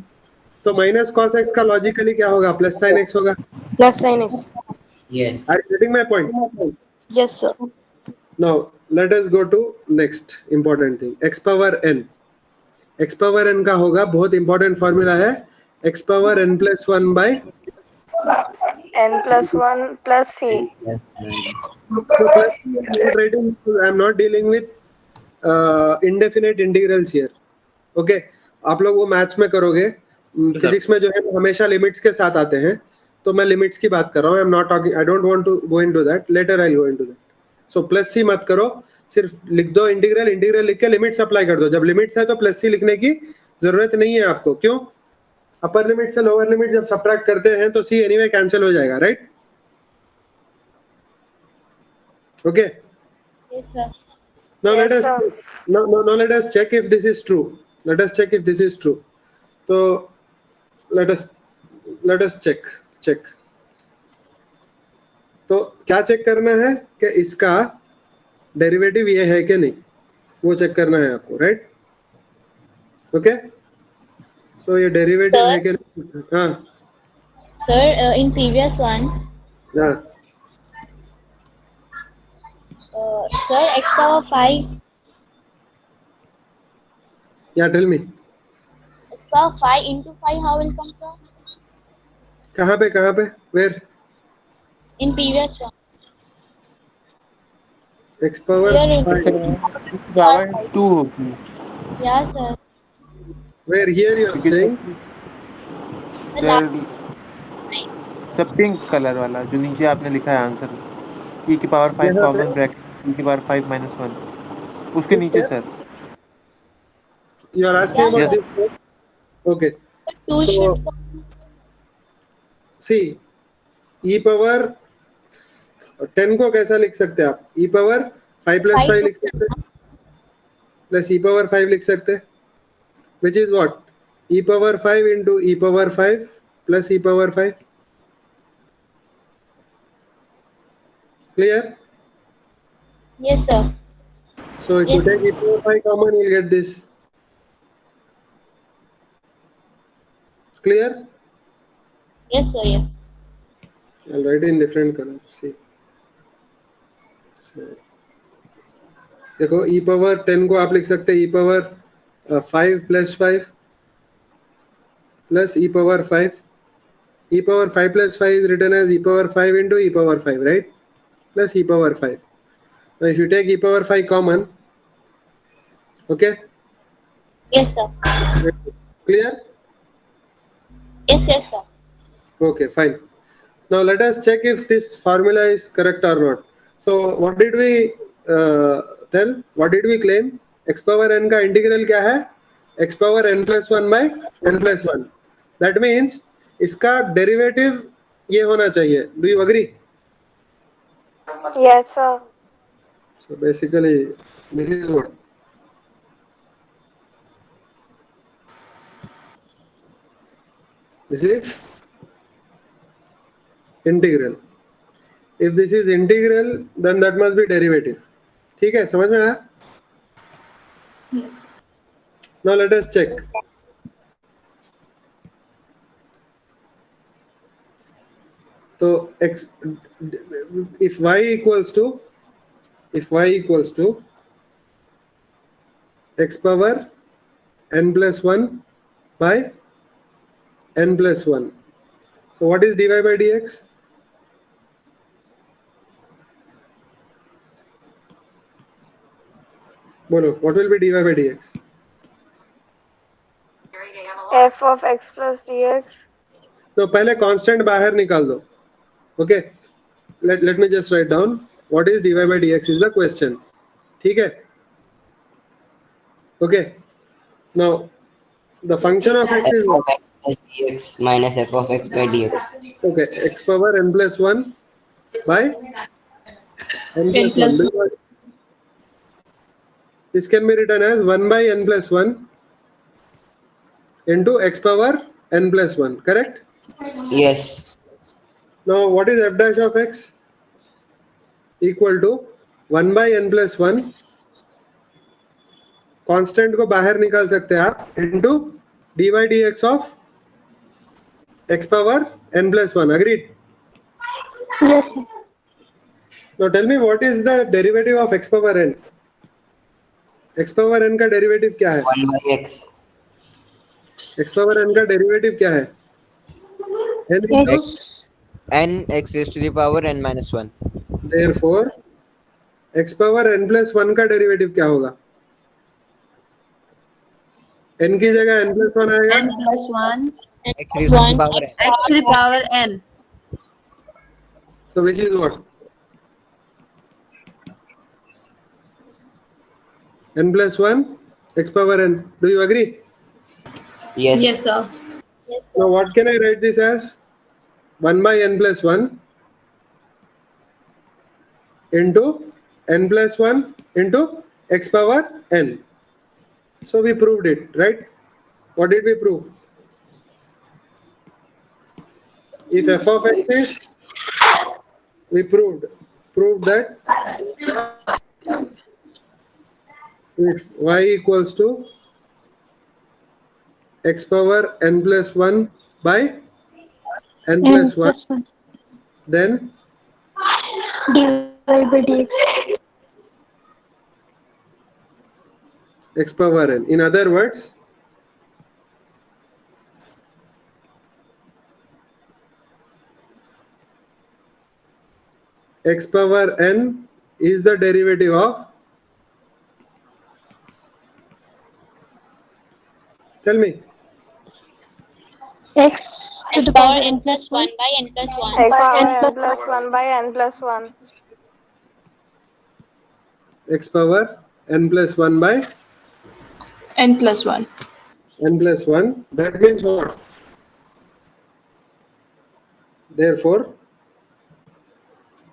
तो minus cos x का logically क्या होगा? Plus sin x होगा. Plus sin x. Yes. Are you getting my point? Yes, sir. Now let us go to next important thing. X power n. X power n का होगा बहुत important formula है. X power n plus 1 by. N plus 1 plus c. Yes, minus. So plus c I'm not writing. I'm not dealing with indefinite integrals here. Okay. आप लोग वो maths में करोगे. Physics में जो है हमेशा लिमिट्स के साथ आते हैं. तो मैं लिमिट्स की बात कर रहा हूँ. I am not talking. I don't want to go into that. Later I go into that. So plus C मत करो. सिर्फ लिख दो इंटीग्रल. इंटीग्रल लिख के लिमिट्स अप्लाई कर दो. जब लिमिट्स है तो प्लस सी लिखने की जरूरत नहीं है आपको. क्यों? अपर लिमिट से लोअर लिमिट जब सब्ट्रैक्ट करते हैं तो सी एनीवे कैंसिल हो जाएगा. Right? Okay. Yes, sir. Now Yes, let us sir. now let us check if this is true. Let us check if this is true. So let us check. तो क्या check करना है कि इसका derivative ये है कि नहीं, वो चेक करना है आपको. राइट? ओके. सो ये डेरिवेटिव Sir? है कि नहीं? हाँ. Sir, in previous one, हाँ. sir, x power 5, या tell me. x power 5 into 5, how will come, sir? कहाँ पे where? In previous one. X power Here in 5 power 2 होगी. yeah, sir. Where here you are saying. The last sir सब pink colour वाला जो नीचे आपने लिखा है आंसर. e की पावर 5 यहाँ पे? कॉमन ब्रैकेट e की पावर 5 माइनस 1 उसके नीचे sir. You are asking Yeah, about this. Okay. 2 So- should come. C E power 10 को कैसा लिख सकते हैं आप? ई पावर 5 प्लस 5 लिख सकते हैं, प्लस ई पावर 5 लिख सकते हैं, which is what? E power 5 into E power 5 plus E power 5. Clear? Yes, sir. So if you Yes. take e power 5 common, you'll get this. Clear? Yes, sir. Yes. I'll write in different color. See. देखो e power 10 को आप लिख सकते हैं e power 5 plus 5 plus e power 5. E power 5 plus 5 is written as e power 5 into e power 5, right? Plus e power 5. Now if you take e power 5 common, okay? Yes, sir. Clear? Yes, sir. Okay, fine. Now let us check if this formula is correct or not. So what did we tell? What did we claim? X power n का integral क्या है? X power n plus 1 by n plus 1. That means इसका derivative ये होना चाहिए. Do you agree? Yes, sir. So basically this is what? This is integral. If this is integral, then that must be derivative. ठीक है, समझ में आया? Yes. Now let us check. So x, if y equals to x power n plus 1 by n plus 1. So what is dy by dx? Bolo, what will be dy by dx? F of x plus dx. तो पहले constant बाहर निकाल दो. Okay, let me just write down what is dy by dx is the question. ठीक है? Okay. Now the function of x f is of what? x plus dx minus f of x by dx. Okay, x power n plus 1 by n n plus plus 1. This can be written as 1 by n plus 1 into x power n plus 1, correct? Yes. Now what is f dash of x? Equal to 1 by n plus 1. Constant को बाहर निकाल सकते हैं आप into dy dx of x power n plus 1. Agreed? Yes, sir. Now tell me what is the derivative of x power n? x power n का derivative क्या है? 1 by x. x power n का derivative क्या है? n into x n x raised to the power n minus 1. therefore x power n plus 1 का derivative क्या होगा? n की जगह n plus 1 आएगा. n plus 1 x raised to the power n. x to the power n. So which is what? n plus 1 x power n. Do you agree? Yes. Yes, sir. Now what can I write this as? 1 by n plus 1 into n plus 1 into x power n. So we proved it, right? What did we prove? If f of x is, we proved that if y equals to x power n plus 1 by n plus 1, then dy by dx. x power n. In other words, x power n is the derivative of, tell me, X to the power n plus 1 by n plus 1. X power n plus 1 by n plus 1. x power n plus 1 by n plus 1. n plus 1. That means what? Therefore,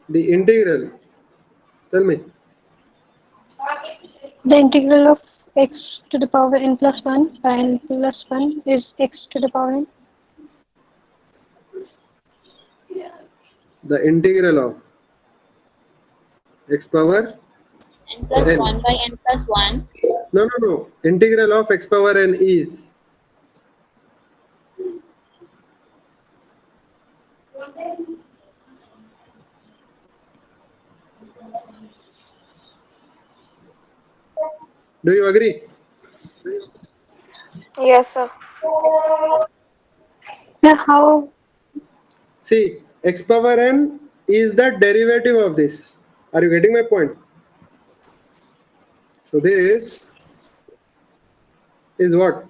the integral, tell me, The integral of x to the power n plus 1 by n plus 1 is x to the power n. the integral of x power N plus n. 1 by n plus 1. No. Integral of x power n is Do you agree? Yes, sir. Yeah, how? See, x power n is the derivative of this. Are you getting my point? So this is what?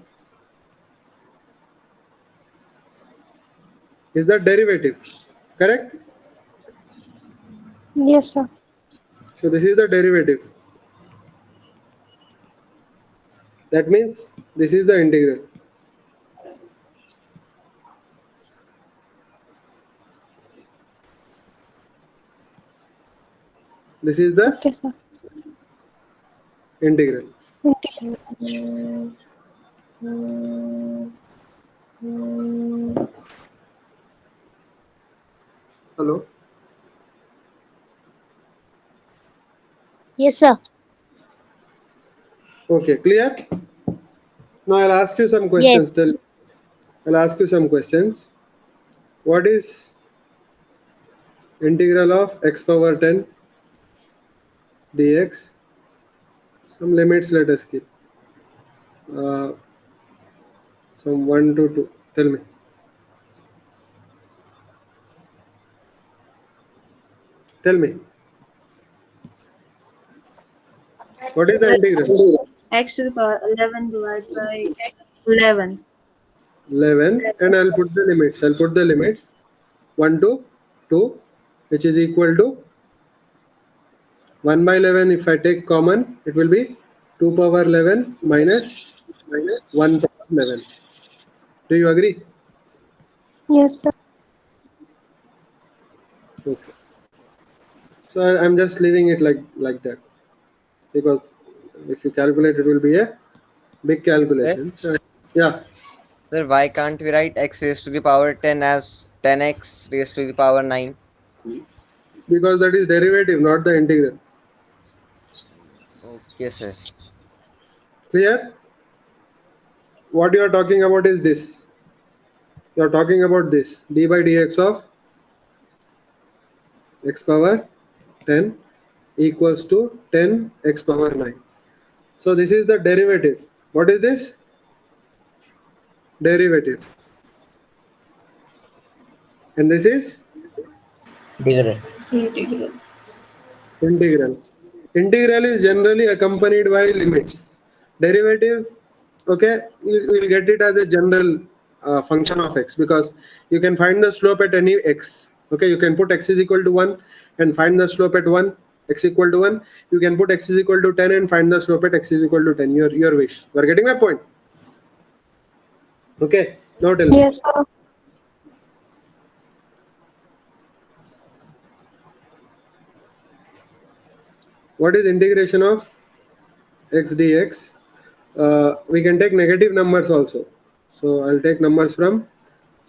Is the derivative, correct? Yes, sir. So this is the derivative. That means this is the integral. This is the Okay, sir. integral. Hello? Yes, sir. Okay, clear? Now I'll ask you some questions. Yes. I'll ask you some questions. What is integral of x power 10 dx? Some limits let us keep. Some 1 to 2. Tell me. Tell me. What is the integral? X to the power 11 divided by 11. 11, and I'll put the limits. 1 to 2, which is equal to 1 by 11. If I take common, it will be 2 power 11 minus 1 power 11. Do you agree? Yes, sir. Okay. So I'm just leaving it like that, because if you calculate, it will be a big Sir, calculation. So, yeah, sir, why can't we write x raised to the power 10 as 10x raised to the power 9? because that is derivative, not the integral. Okay, sir. Clear? What you are talking about is this. You are talking about this d by dx of x power 10 equals to 10 x power 9. So this is the derivative. What is this? Derivative. And this is Integral. Integral. integral. Integral is generally accompanied by limits. Derivative, okay, you will get it as a general function of x, because you can find the slope at any x. Okay, you can put x is equal to 1 and find the slope at 1, x equal to 1. You can put x is equal to 10 and find the slope at x is equal to 10. Your wish. You are getting my point? Okay, now tell me. Yes, sir. What is integration of x dx? We can take negative numbers also. So I'll take numbers from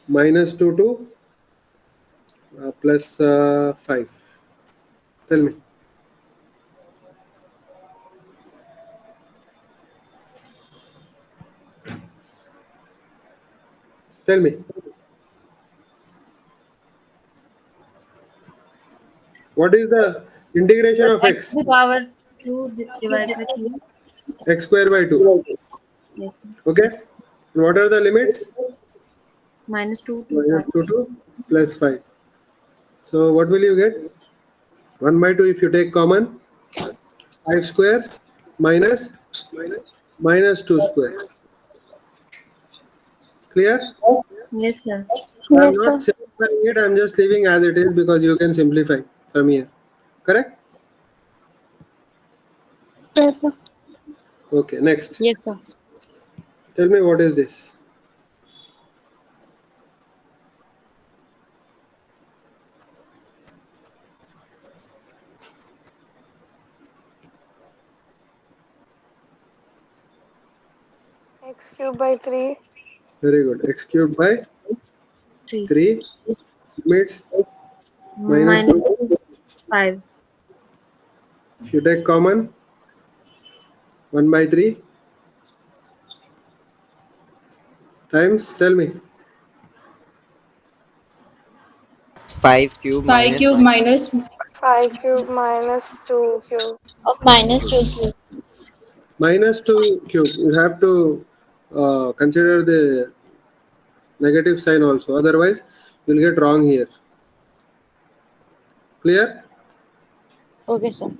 minus 2 to plus 5. Tell me. Tell me. What is the integration of X x? to the power 2 divided by 3. X square by 2. Yes, sir. Okay. And what are the limits? Minus 2 to Minus 5. 2 to plus 5. So what will you get? 1 by 2 if you take common. 5 square minus minus 2 square. Clear? Yes, sir. So I'm Yes, not sir. simplifying it. I'm just leaving as it is, because you can simplify from here. Correct? Yes, sir. Okay, next. Yes, sir. Tell me, what is this? X cubed by 3. Very good. X cubed by 3. 3. Limits minus Minus 2. 5. If you take common, 1 by 3 times, tell me, 5 cube 5 minus cube 1. minus 5 cubed minus 2 cubed. Minus 2. minus 2 cube. You have to consider the negative sign also. Otherwise, you'll get wrong here. Clear? Okay, sir.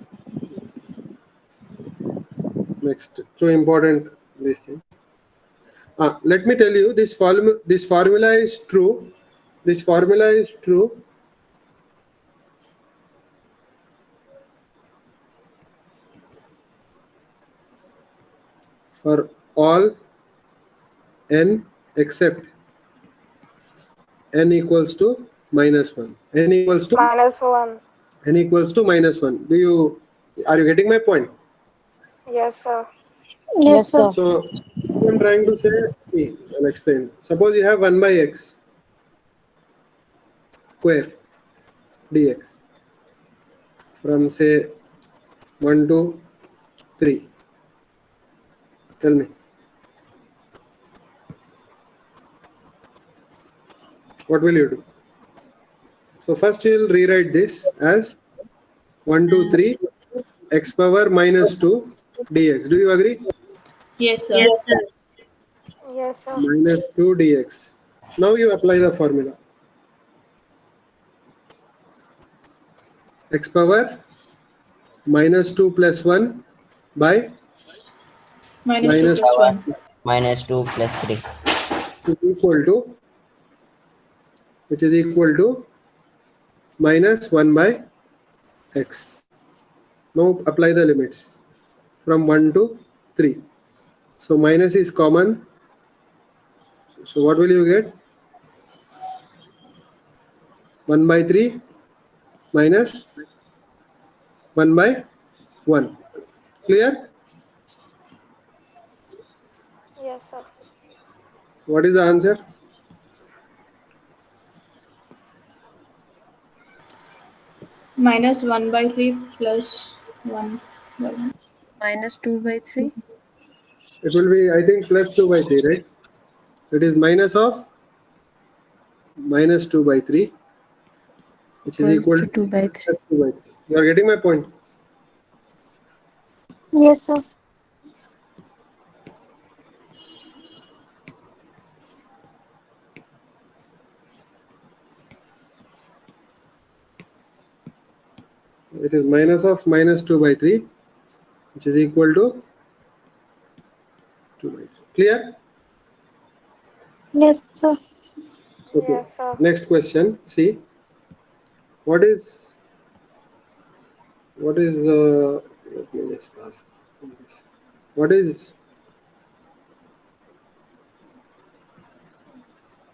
Next, so important these things. Let me tell you, this formula is true. This formula is true for all n except n equals to minus 1. N equals to -1. n equals to minus 1. Are you getting my point? Yes, sir. Yes, sir. So what I'm trying to say, see, I'll explain. Suppose you have 1 by x square dx from say 1 to 3. Tell me. What will you do? So first you'll rewrite this as 1, 2, 3 x power minus 2 dx. Do you agree? Yes, sir. Yes, sir. Yes, sir. Minus 2 dx. Now you apply the formula. X power minus 2 plus 1 by Minus 2 minus plus 1. minus 2 plus 3. is equal to, which is equal to minus 1 by x. Now apply the limits from 1 to 3. So minus is common. So what will you get? 1 by 3 minus 1 by 1. Clear? Yes, sir. What is the answer? Minus 1 by 3 plus 1 by 1. Minus 2 by 3 It will be, I think, plus 2 by 3, right? It is minus of minus 2 by 3, which is equals equal to to 2 by 3. plus 2 by 3. You are getting my point? Yes, sir. It is minus of minus 2 by 3, which is equal to 2 by 3. Clear? Yes, sir. Okay. Yes, sir. Next question. See, what is let me just ask this. What is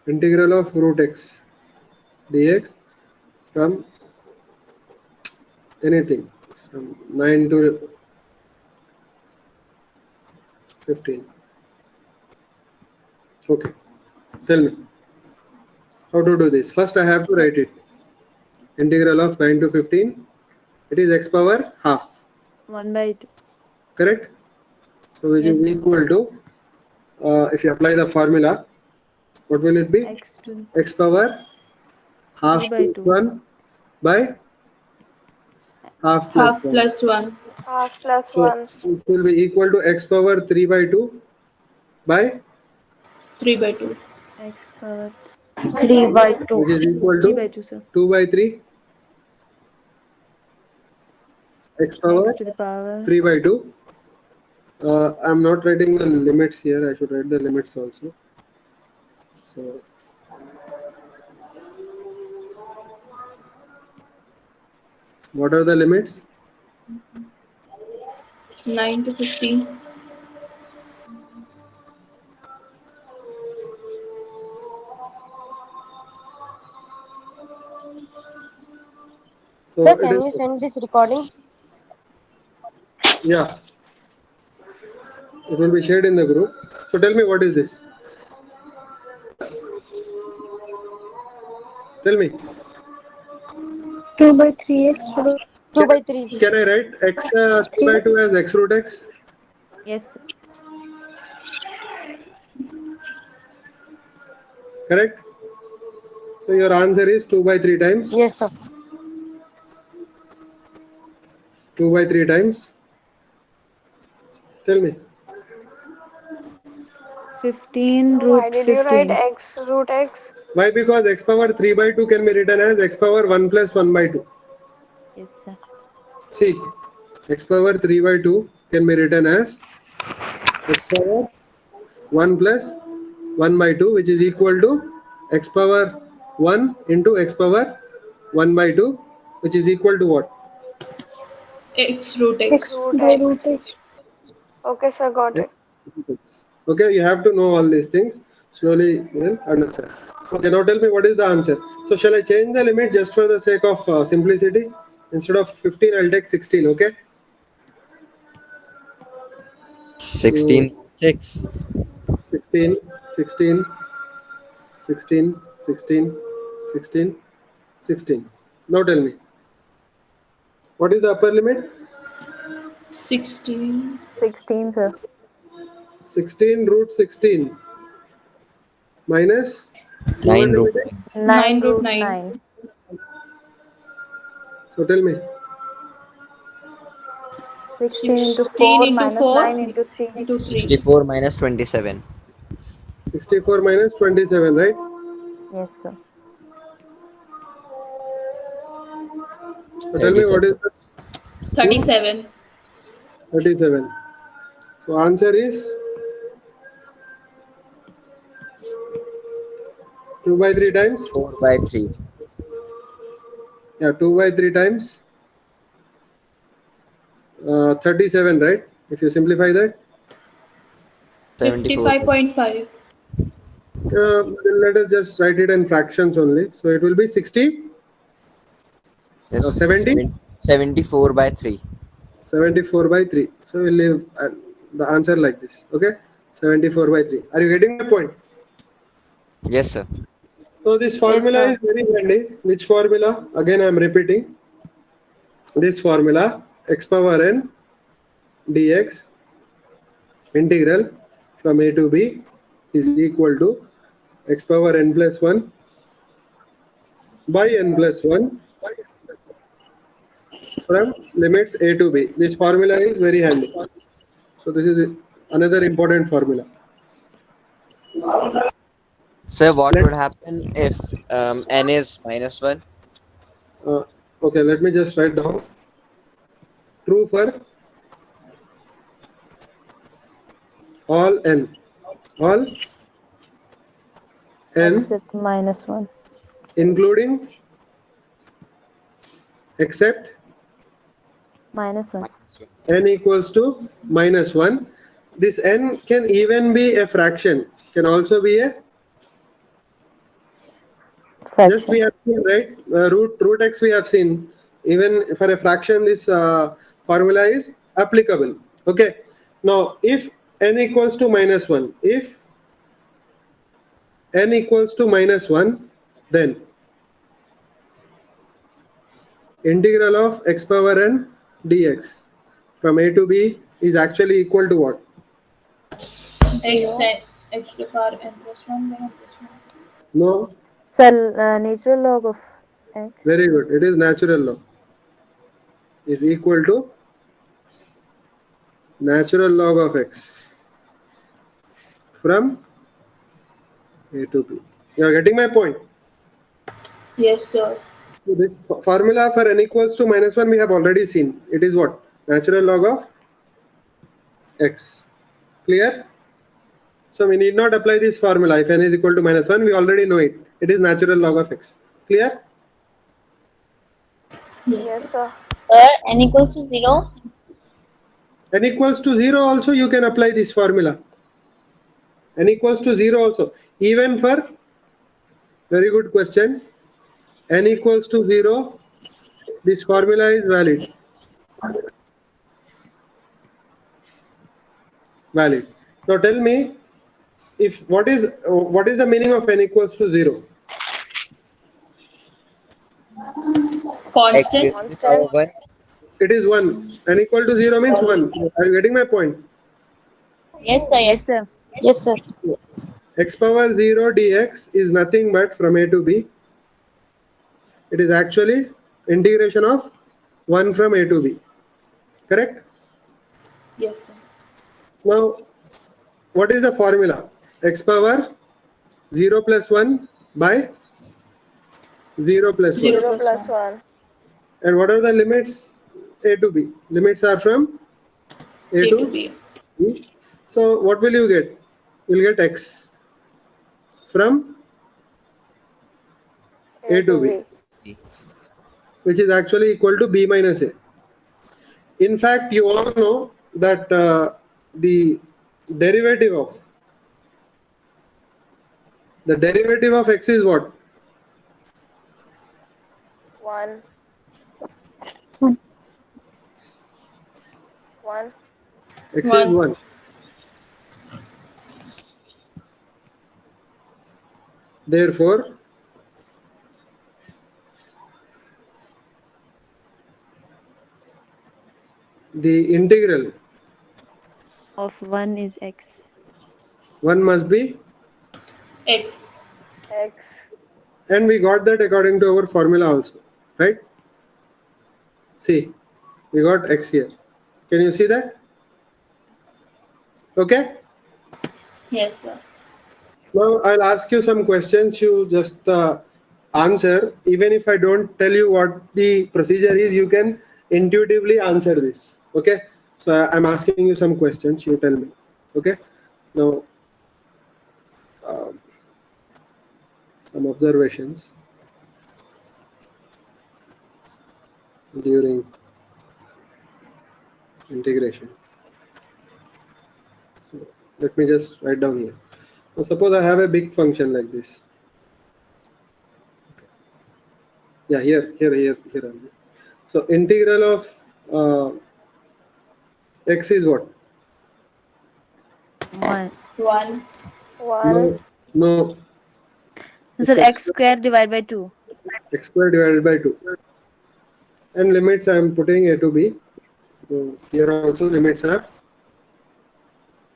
integral of root x dx from anything from 9 to 15? Okay. Tell me how to do this. First, I have to write it. Integral of 9 to 15. It is x power half. 1 by 2. Correct? So which is Yes. equal to, if you apply the formula, what will it be? X to X power half 2 by plus 2. 1 by half plus Half 1. plus 1. Half plus So 1. it will be equal to x power 3 by 2 by 3 by 2. X power 3 by 2. which is equal 3 to by 2, sir. 2 by 3 x power X to the power 3 by 2. I'm not writing the limits here. I should write the limits also. So what are the limits? 9 to 15. So Sir, it can is, you send this recording? yeah, it will be shared in the group. So tell me, what is this? Tell me. 2 by 3x. 2 by 3. Can I write x 2 by 2 as x root x? yes. Correct? So your answer is 2 by 3 times. Yes, sir. 2 by 3 times. Tell me. 15 So why root did you write 15. x root x? Why? Because x power 3 by 2 can be written as x power 1 plus 1 by 2. Yes, sir. See, x power 3 by 2 can be written as x power 1 plus 1 by 2, which is equal to x power 1 into x power 1 by 2, which is equal to what? X root X x. Root by x. root x. Okay, sir, got it. Okay, you have to know all these things. Slowly you will understand. Okay, now tell me what is the answer. So shall I change the limit just for the sake of simplicity? Instead of 15, I'll take 16, okay? 16 6. 16, 16, 16, 16, 16, 16. Now tell me, what is the upper limit? 16. 16, sir. 16 root 16 minus 9 lower root limit. 9 9 root root 9. 9. So tell me, 16 into 16 4 into minus 4 9 into 3. into 3. 64 minus 27. 64 minus 27, right? Yes, sir. So tell me what is 37. the 37. 37. So answer is 2 by 3 times. 4 by 3. Yeah, 2 by 3 times 37, right? If you simplify that, 74 by 3. 55.5. then let us just write it in fractions only. So it will be 60, Yes, 70, 74 by 3. 74 by 3. So we'll leave the answer like this. Okay, 74 by 3. Are you getting my point? Yes, sir. So this Yes, formula sir. is very handy. Which formula? Again, I am repeating. This formula, x power n dx integral from a to b is equal to x power n plus 1 by n plus 1 from limits a to b. This formula is very handy. So this is another important formula. Sir, what Let, would happen if n is minus 1? uh, okay, let me just write down. True for all n. All n Except minus 1. including except Minus 1. Minus 1. n equals to minus 1. This n can even be a fraction, can also be a, just we Fraction. have seen, right? Root x we have seen. Even for a fraction, this formula is applicable. Okay. Now, if n equals to minus 1, if n equals to minus 1, then integral of x power n dx from a to b is actually equal to what? X, x to the power n plus 1 by n plus 1. No, So, natural log of x. very good. It is natural log is equal to natural log of x from a to b. You are getting my point? Yes, sir. So this formula for n equals to minus 1 we have already seen. It is what? Natural log of x. Clear? So we need not apply this formula. If n is equal to minus 1, we already know it. It is natural log of x. Clear? Yes, Yes, sir. sir. Sir, n equals to 0. N equals to 0 also you can apply this formula. N equals to 0 also. Even for, very good question, n equals to 0, this formula is valid. Valid. Now tell me, if what is the meaning of n equals to 0? X Constant. raised to the power Constant. 1. It is 1. N equal to 0 means 1. Are you getting my point? Yes, sir. Yes, Yes. sir. Yes, sir. X power 0 dx is nothing but from a to b. It is actually integration of 1 from a to b. Correct? Yes, sir. Now, what is the formula? X power 0 plus 1 by 0 plus 1. 0 plus 1. And what are the limits? A to B. Limits are from A to B. B. So what will you get? You'll get X from A to B, which is actually equal to B minus A. In fact, you all know that the derivative of X is what? 1. 1. X is 1. Therefore, the integral of 1 is x. 1 must be X. X. And we got that according to our formula also, right? See, we got X here. Can you see that? Okay? Yes, sir. Now I'll ask you some questions. You just answer. Even if I don't tell you what the procedure is, you can intuitively answer this. Okay? So I'm asking you some questions. You tell me. Okay? Now, some observations during integration. So let me just write down here. Now, suppose I have a big function like this. Okay. Yeah, here. So integral of x is what? 1. 1. 1. No. So x squared divided by 2. X squared divided by 2. And limits I am putting a to b. So here also limits are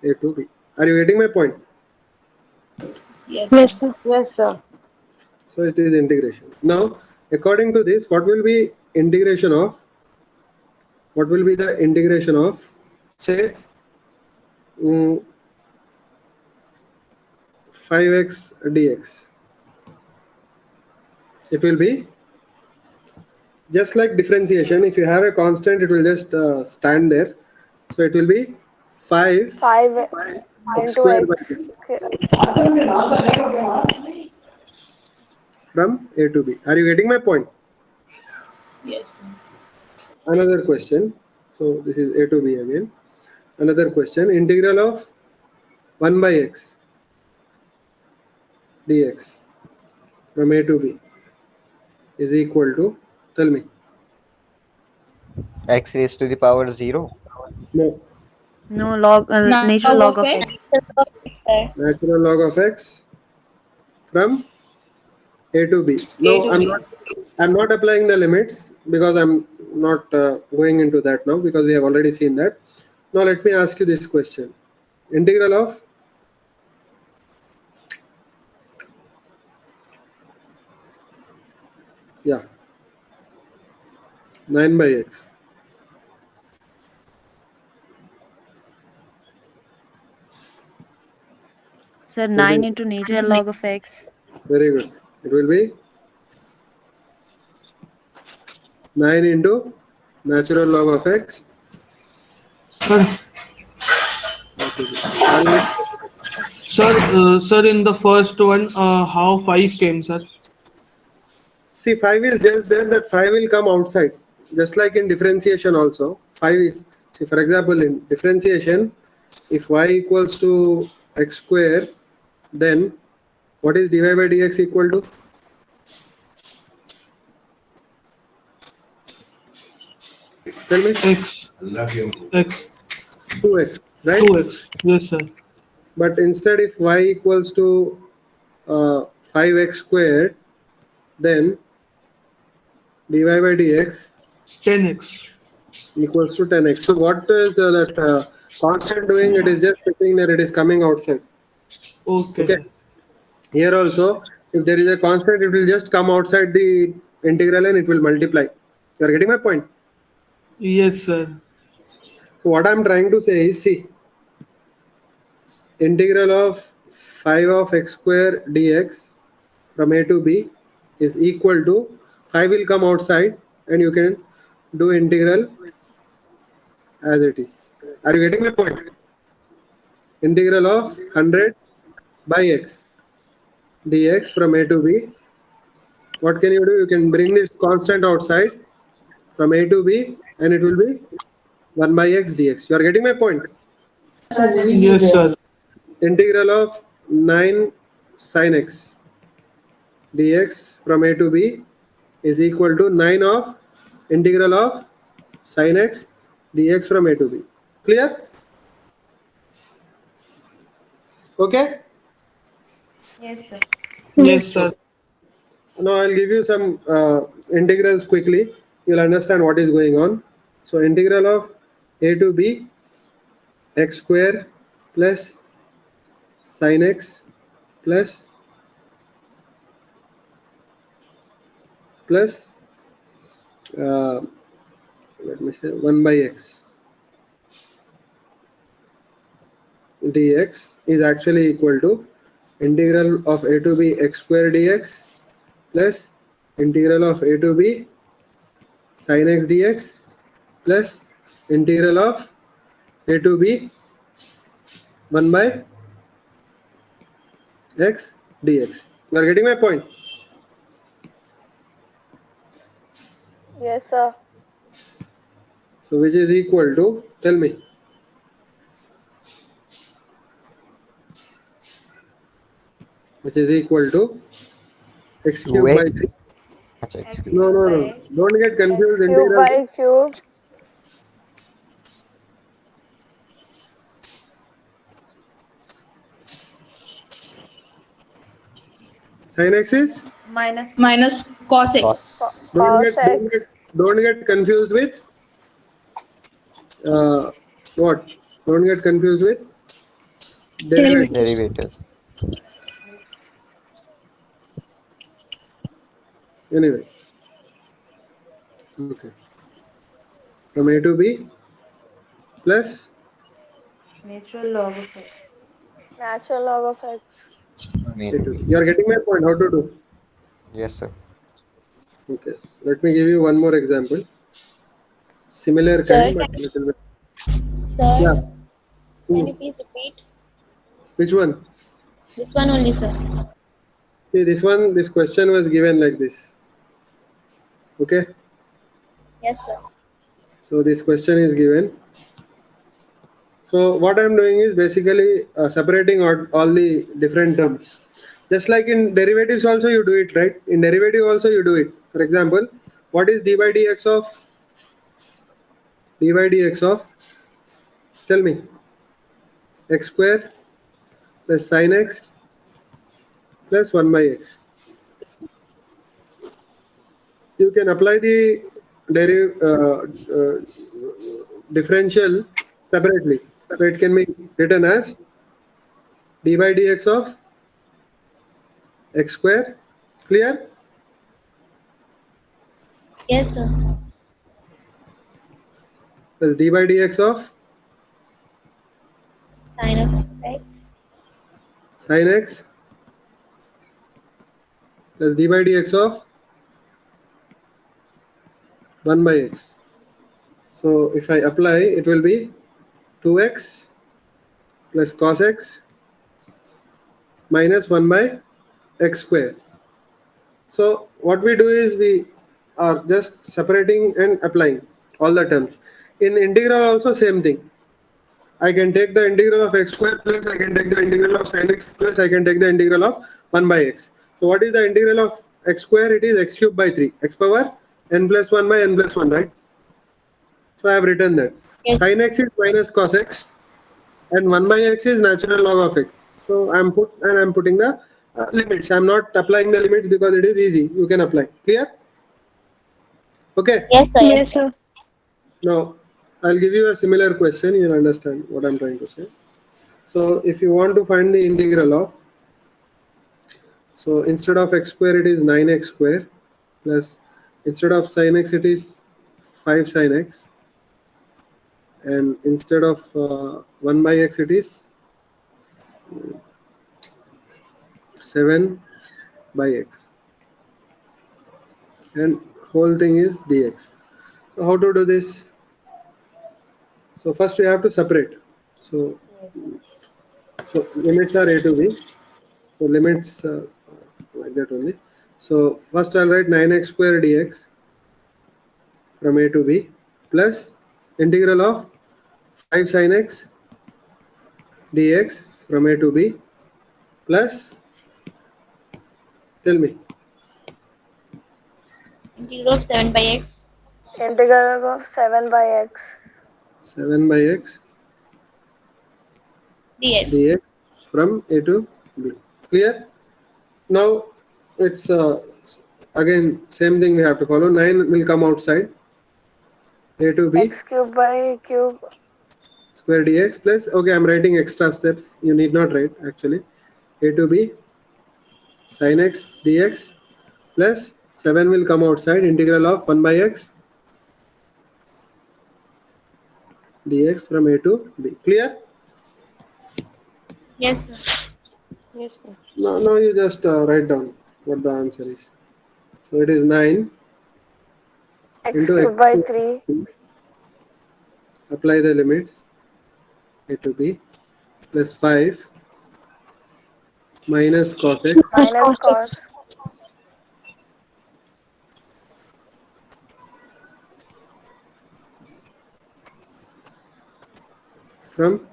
a to b. Are you getting my point? Yes, sir. Yes, sir. So it is integration. Now, according to this, what will be integration of? What will be the integration of, say, 5x dx? It will be just like differentiation. If you have a constant, it will just stand there. So it will be 5 into square by X. from a to b. Are you getting my point? Yes, sir. Another question. So this is a to b again. Another question. Integral of 1 by x dx from a to b is equal to, tell me. X raised to the power 0. No. No, log, natural log of x. Natural log of x from a to b. No, I'm not applying the limits because I'm not going into that now because we have already seen that. Now let me ask you this question. Integral of yeah 9 by x. Sir, 9 into natural log of x. Very good. It will be 9 into natural log of x. Sir, in the first one, how 5 came, sir? See, 5 is just there, that 5 will come outside. Just like in differentiation also. 5 is, see, for example, in differentiation, if y equals to x square, then what is dy by dx equal to? Tell me. X. 2x, right? 2x. Yes, sir. But instead, if y equals to 5x squared, then dy by dx 10x. equals to 10x. So what is that constant doing? It is just sitting there. It is coming outside. Okay. Here also, if there is a constant, it will just come outside the integral and it will multiply. You are getting my point? Yes, sir. So what I am trying to say is, see, integral of 5 of x square dx from a to b is equal to 5 will come outside and you can do integral as it is. Are you getting my point? Integral of 100 by x dx from a to b. What can you do? You can bring this constant outside from a to b and it will be 1 by x dx. You are getting my point? Yes, sir. Integral of 9 sin x dx from a to b is equal to 9 of integral of sin x dx from a to b. Clear? Okay? Yes, sir. Yes, sir. Now I'll give you some integrals quickly. You'll understand what is going on. So integral of a to b x square plus sin x plus uh, let me say 1 by x dx is actually equal to integral of a to b x square dx plus integral of a to b sin x dx plus integral of a to b 1 by x dx. You are getting my point? Yes, sir. So which is equal to, tell me, which is equal to x cube by 3. 2x. अच्छा, excuse. No, no, no. Don't get X confused. cube Integral by cube. sin x is Minus cos x. Cos. Cos x. don't get confused with what? Don't get confused with derivative. Derivative. Anyway, okay. From a to b plus Natural log of x. Natural log of x. a to b. You are getting my point. How to do? Yes, sir. Okay. Let me give you one more example. Similar Sir, kind, but little bit. sir, Yeah. can you please repeat? Which one? This one only, sir. See, this question was given like this. Okay. Yes, sir. So this question is given. So what I'm doing is basically separating out all the different terms. Just like in derivatives also you do it, right? In derivative also you do it. For example, what is d by dx of? Tell me. X square plus sin x plus 1 by x. You can apply the differential separately. So it can be written as d by dx of x square. Clear? Yes, sir. Plus d by dx of Sin of x. sin x plus d by dx of 1 by x. So if I apply, it will be 2x plus cos x minus 1 by x square. So what we do is we are just separating and applying all the terms. In integral also same thing. I can take the integral of x square plus I can take the integral of sin x plus I can take the integral of 1 by x. So what is the integral of x square? It is x cube by 3, x power n plus 1 by n plus 1, right? So I have written that. Yes. Sin x is minus cos x and 1 by x is natural log of x. So I'm putting the limits. I'm not applying the limits because it is easy. You can apply. Clear? Okay. Yes, sir. Yes, sir. Now I'll give you a similar question. You'll understand what I'm trying to say. So if you want to find the integral of, so instead of x square it is 9x square plus instead of sin x it is 5 sin x and instead of 1 by x it is 7 by x, and whole thing is dx. So how to do this? So first we have to separate. So limits are a to b. So limits like that only. So first I'll write 9x square dx from a to b plus integral of 5 sin x dx from a to b plus, tell me, Integral of 7 by x. Integral of 7 by x. 7 by x Dx. dx from a to b. Clear? Now it's again same thing we have to follow. 9 will come outside. A to b X cube by cube. square dx plus, okay, I'm writing extra steps. You need not write actually. A to b sin x dx plus 7 will come outside. Integral of 1 by x dx from a to b. Clear? Yes, sir. Yes, sir. Now you just write down what the answer is. So it is 9 X into cube by 3. Apply the limits. A to b plus 5 minus cos x Minus cos. from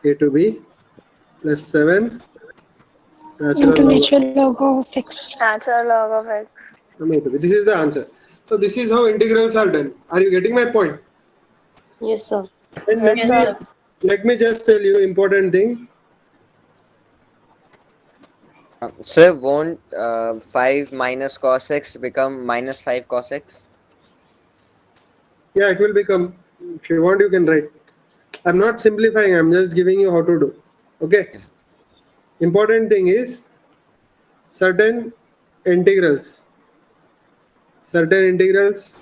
a to b plus 7 natural log log of x. Natural log of x. from a to b. This is the answer. So this is how integrals are done. Are you getting my point? Yes, sir. And Yes, sir. let me just tell you important thing. Sir, won't 5 minus cos x become minus 5 cos x? Yeah, it will become. If you want, you can write. I'm not simplifying. I'm just giving you how to do. Okay. Important thing is certain integrals. Certain integrals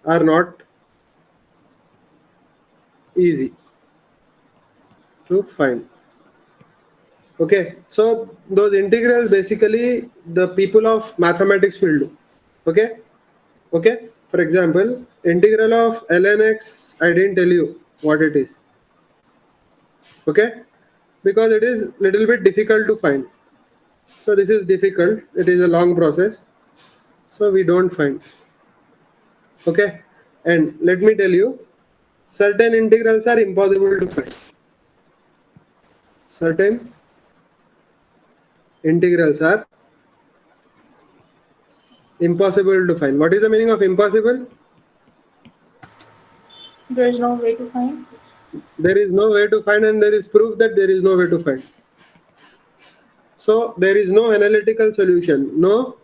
are not easy to find. Okay, so those integrals basically the people of mathematics will do. Okay, okay. For example, integral of ln x, I didn't tell you what it is. Okay, because it is little bit difficult to find. So this is difficult. It is a long process. So we don't find. Okay, and let me tell you, certain integrals are impossible to find. Certain integrals are impossible to find. What is the meaning of impossible? There is no way to find. There is no way to find, and there is proof that there is no way to find. So there is no analytical solution. No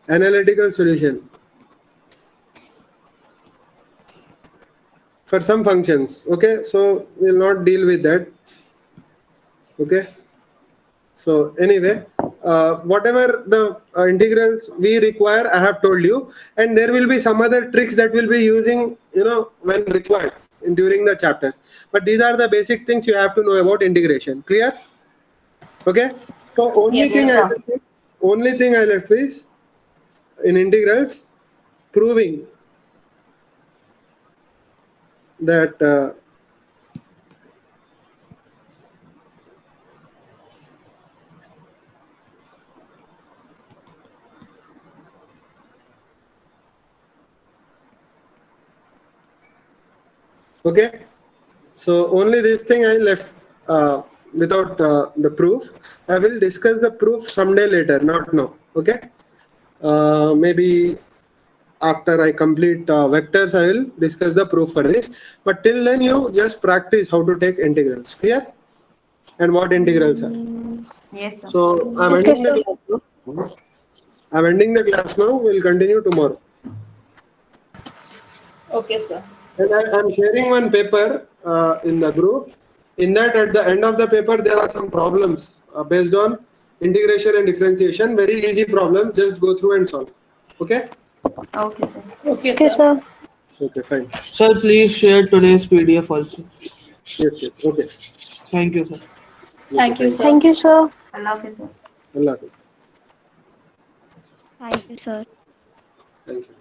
analytical solution for some functions. Okay, so we'll not deal with that. Okay, so anyway, whatever the integrals we require, I have told you, and there will be some other tricks that we'll be using, when required during the chapters. But these are the basic things you have to know about integration. Clear? Okay, so only thing I left is in integrals proving that okay, so only this thing I left without the proof. I will discuss the proof someday later, not now. Okay, maybe after I complete vectors, I will discuss the proof for this. But till then, you just practice how to take integrals. Clear? And what integrals are. Yes, sir. So I'm ending the class now. I'm ending the class now. We'll continue tomorrow. Okay, sir. And I'm sharing one paper in the group. In that, at the end of the paper, there are some problems based on integration and differentiation. Very easy problem. Just go through and solve. Okay? Okay, sir. Okay, sir. Okay, fine. Sir, please share today's PDF also. Yes, yes. Okay. Thank you, sir. Thank you, sir. Thank you, sir. Allah Hafiz, sir. Allah Hafiz. Thank you, sir. Thank you.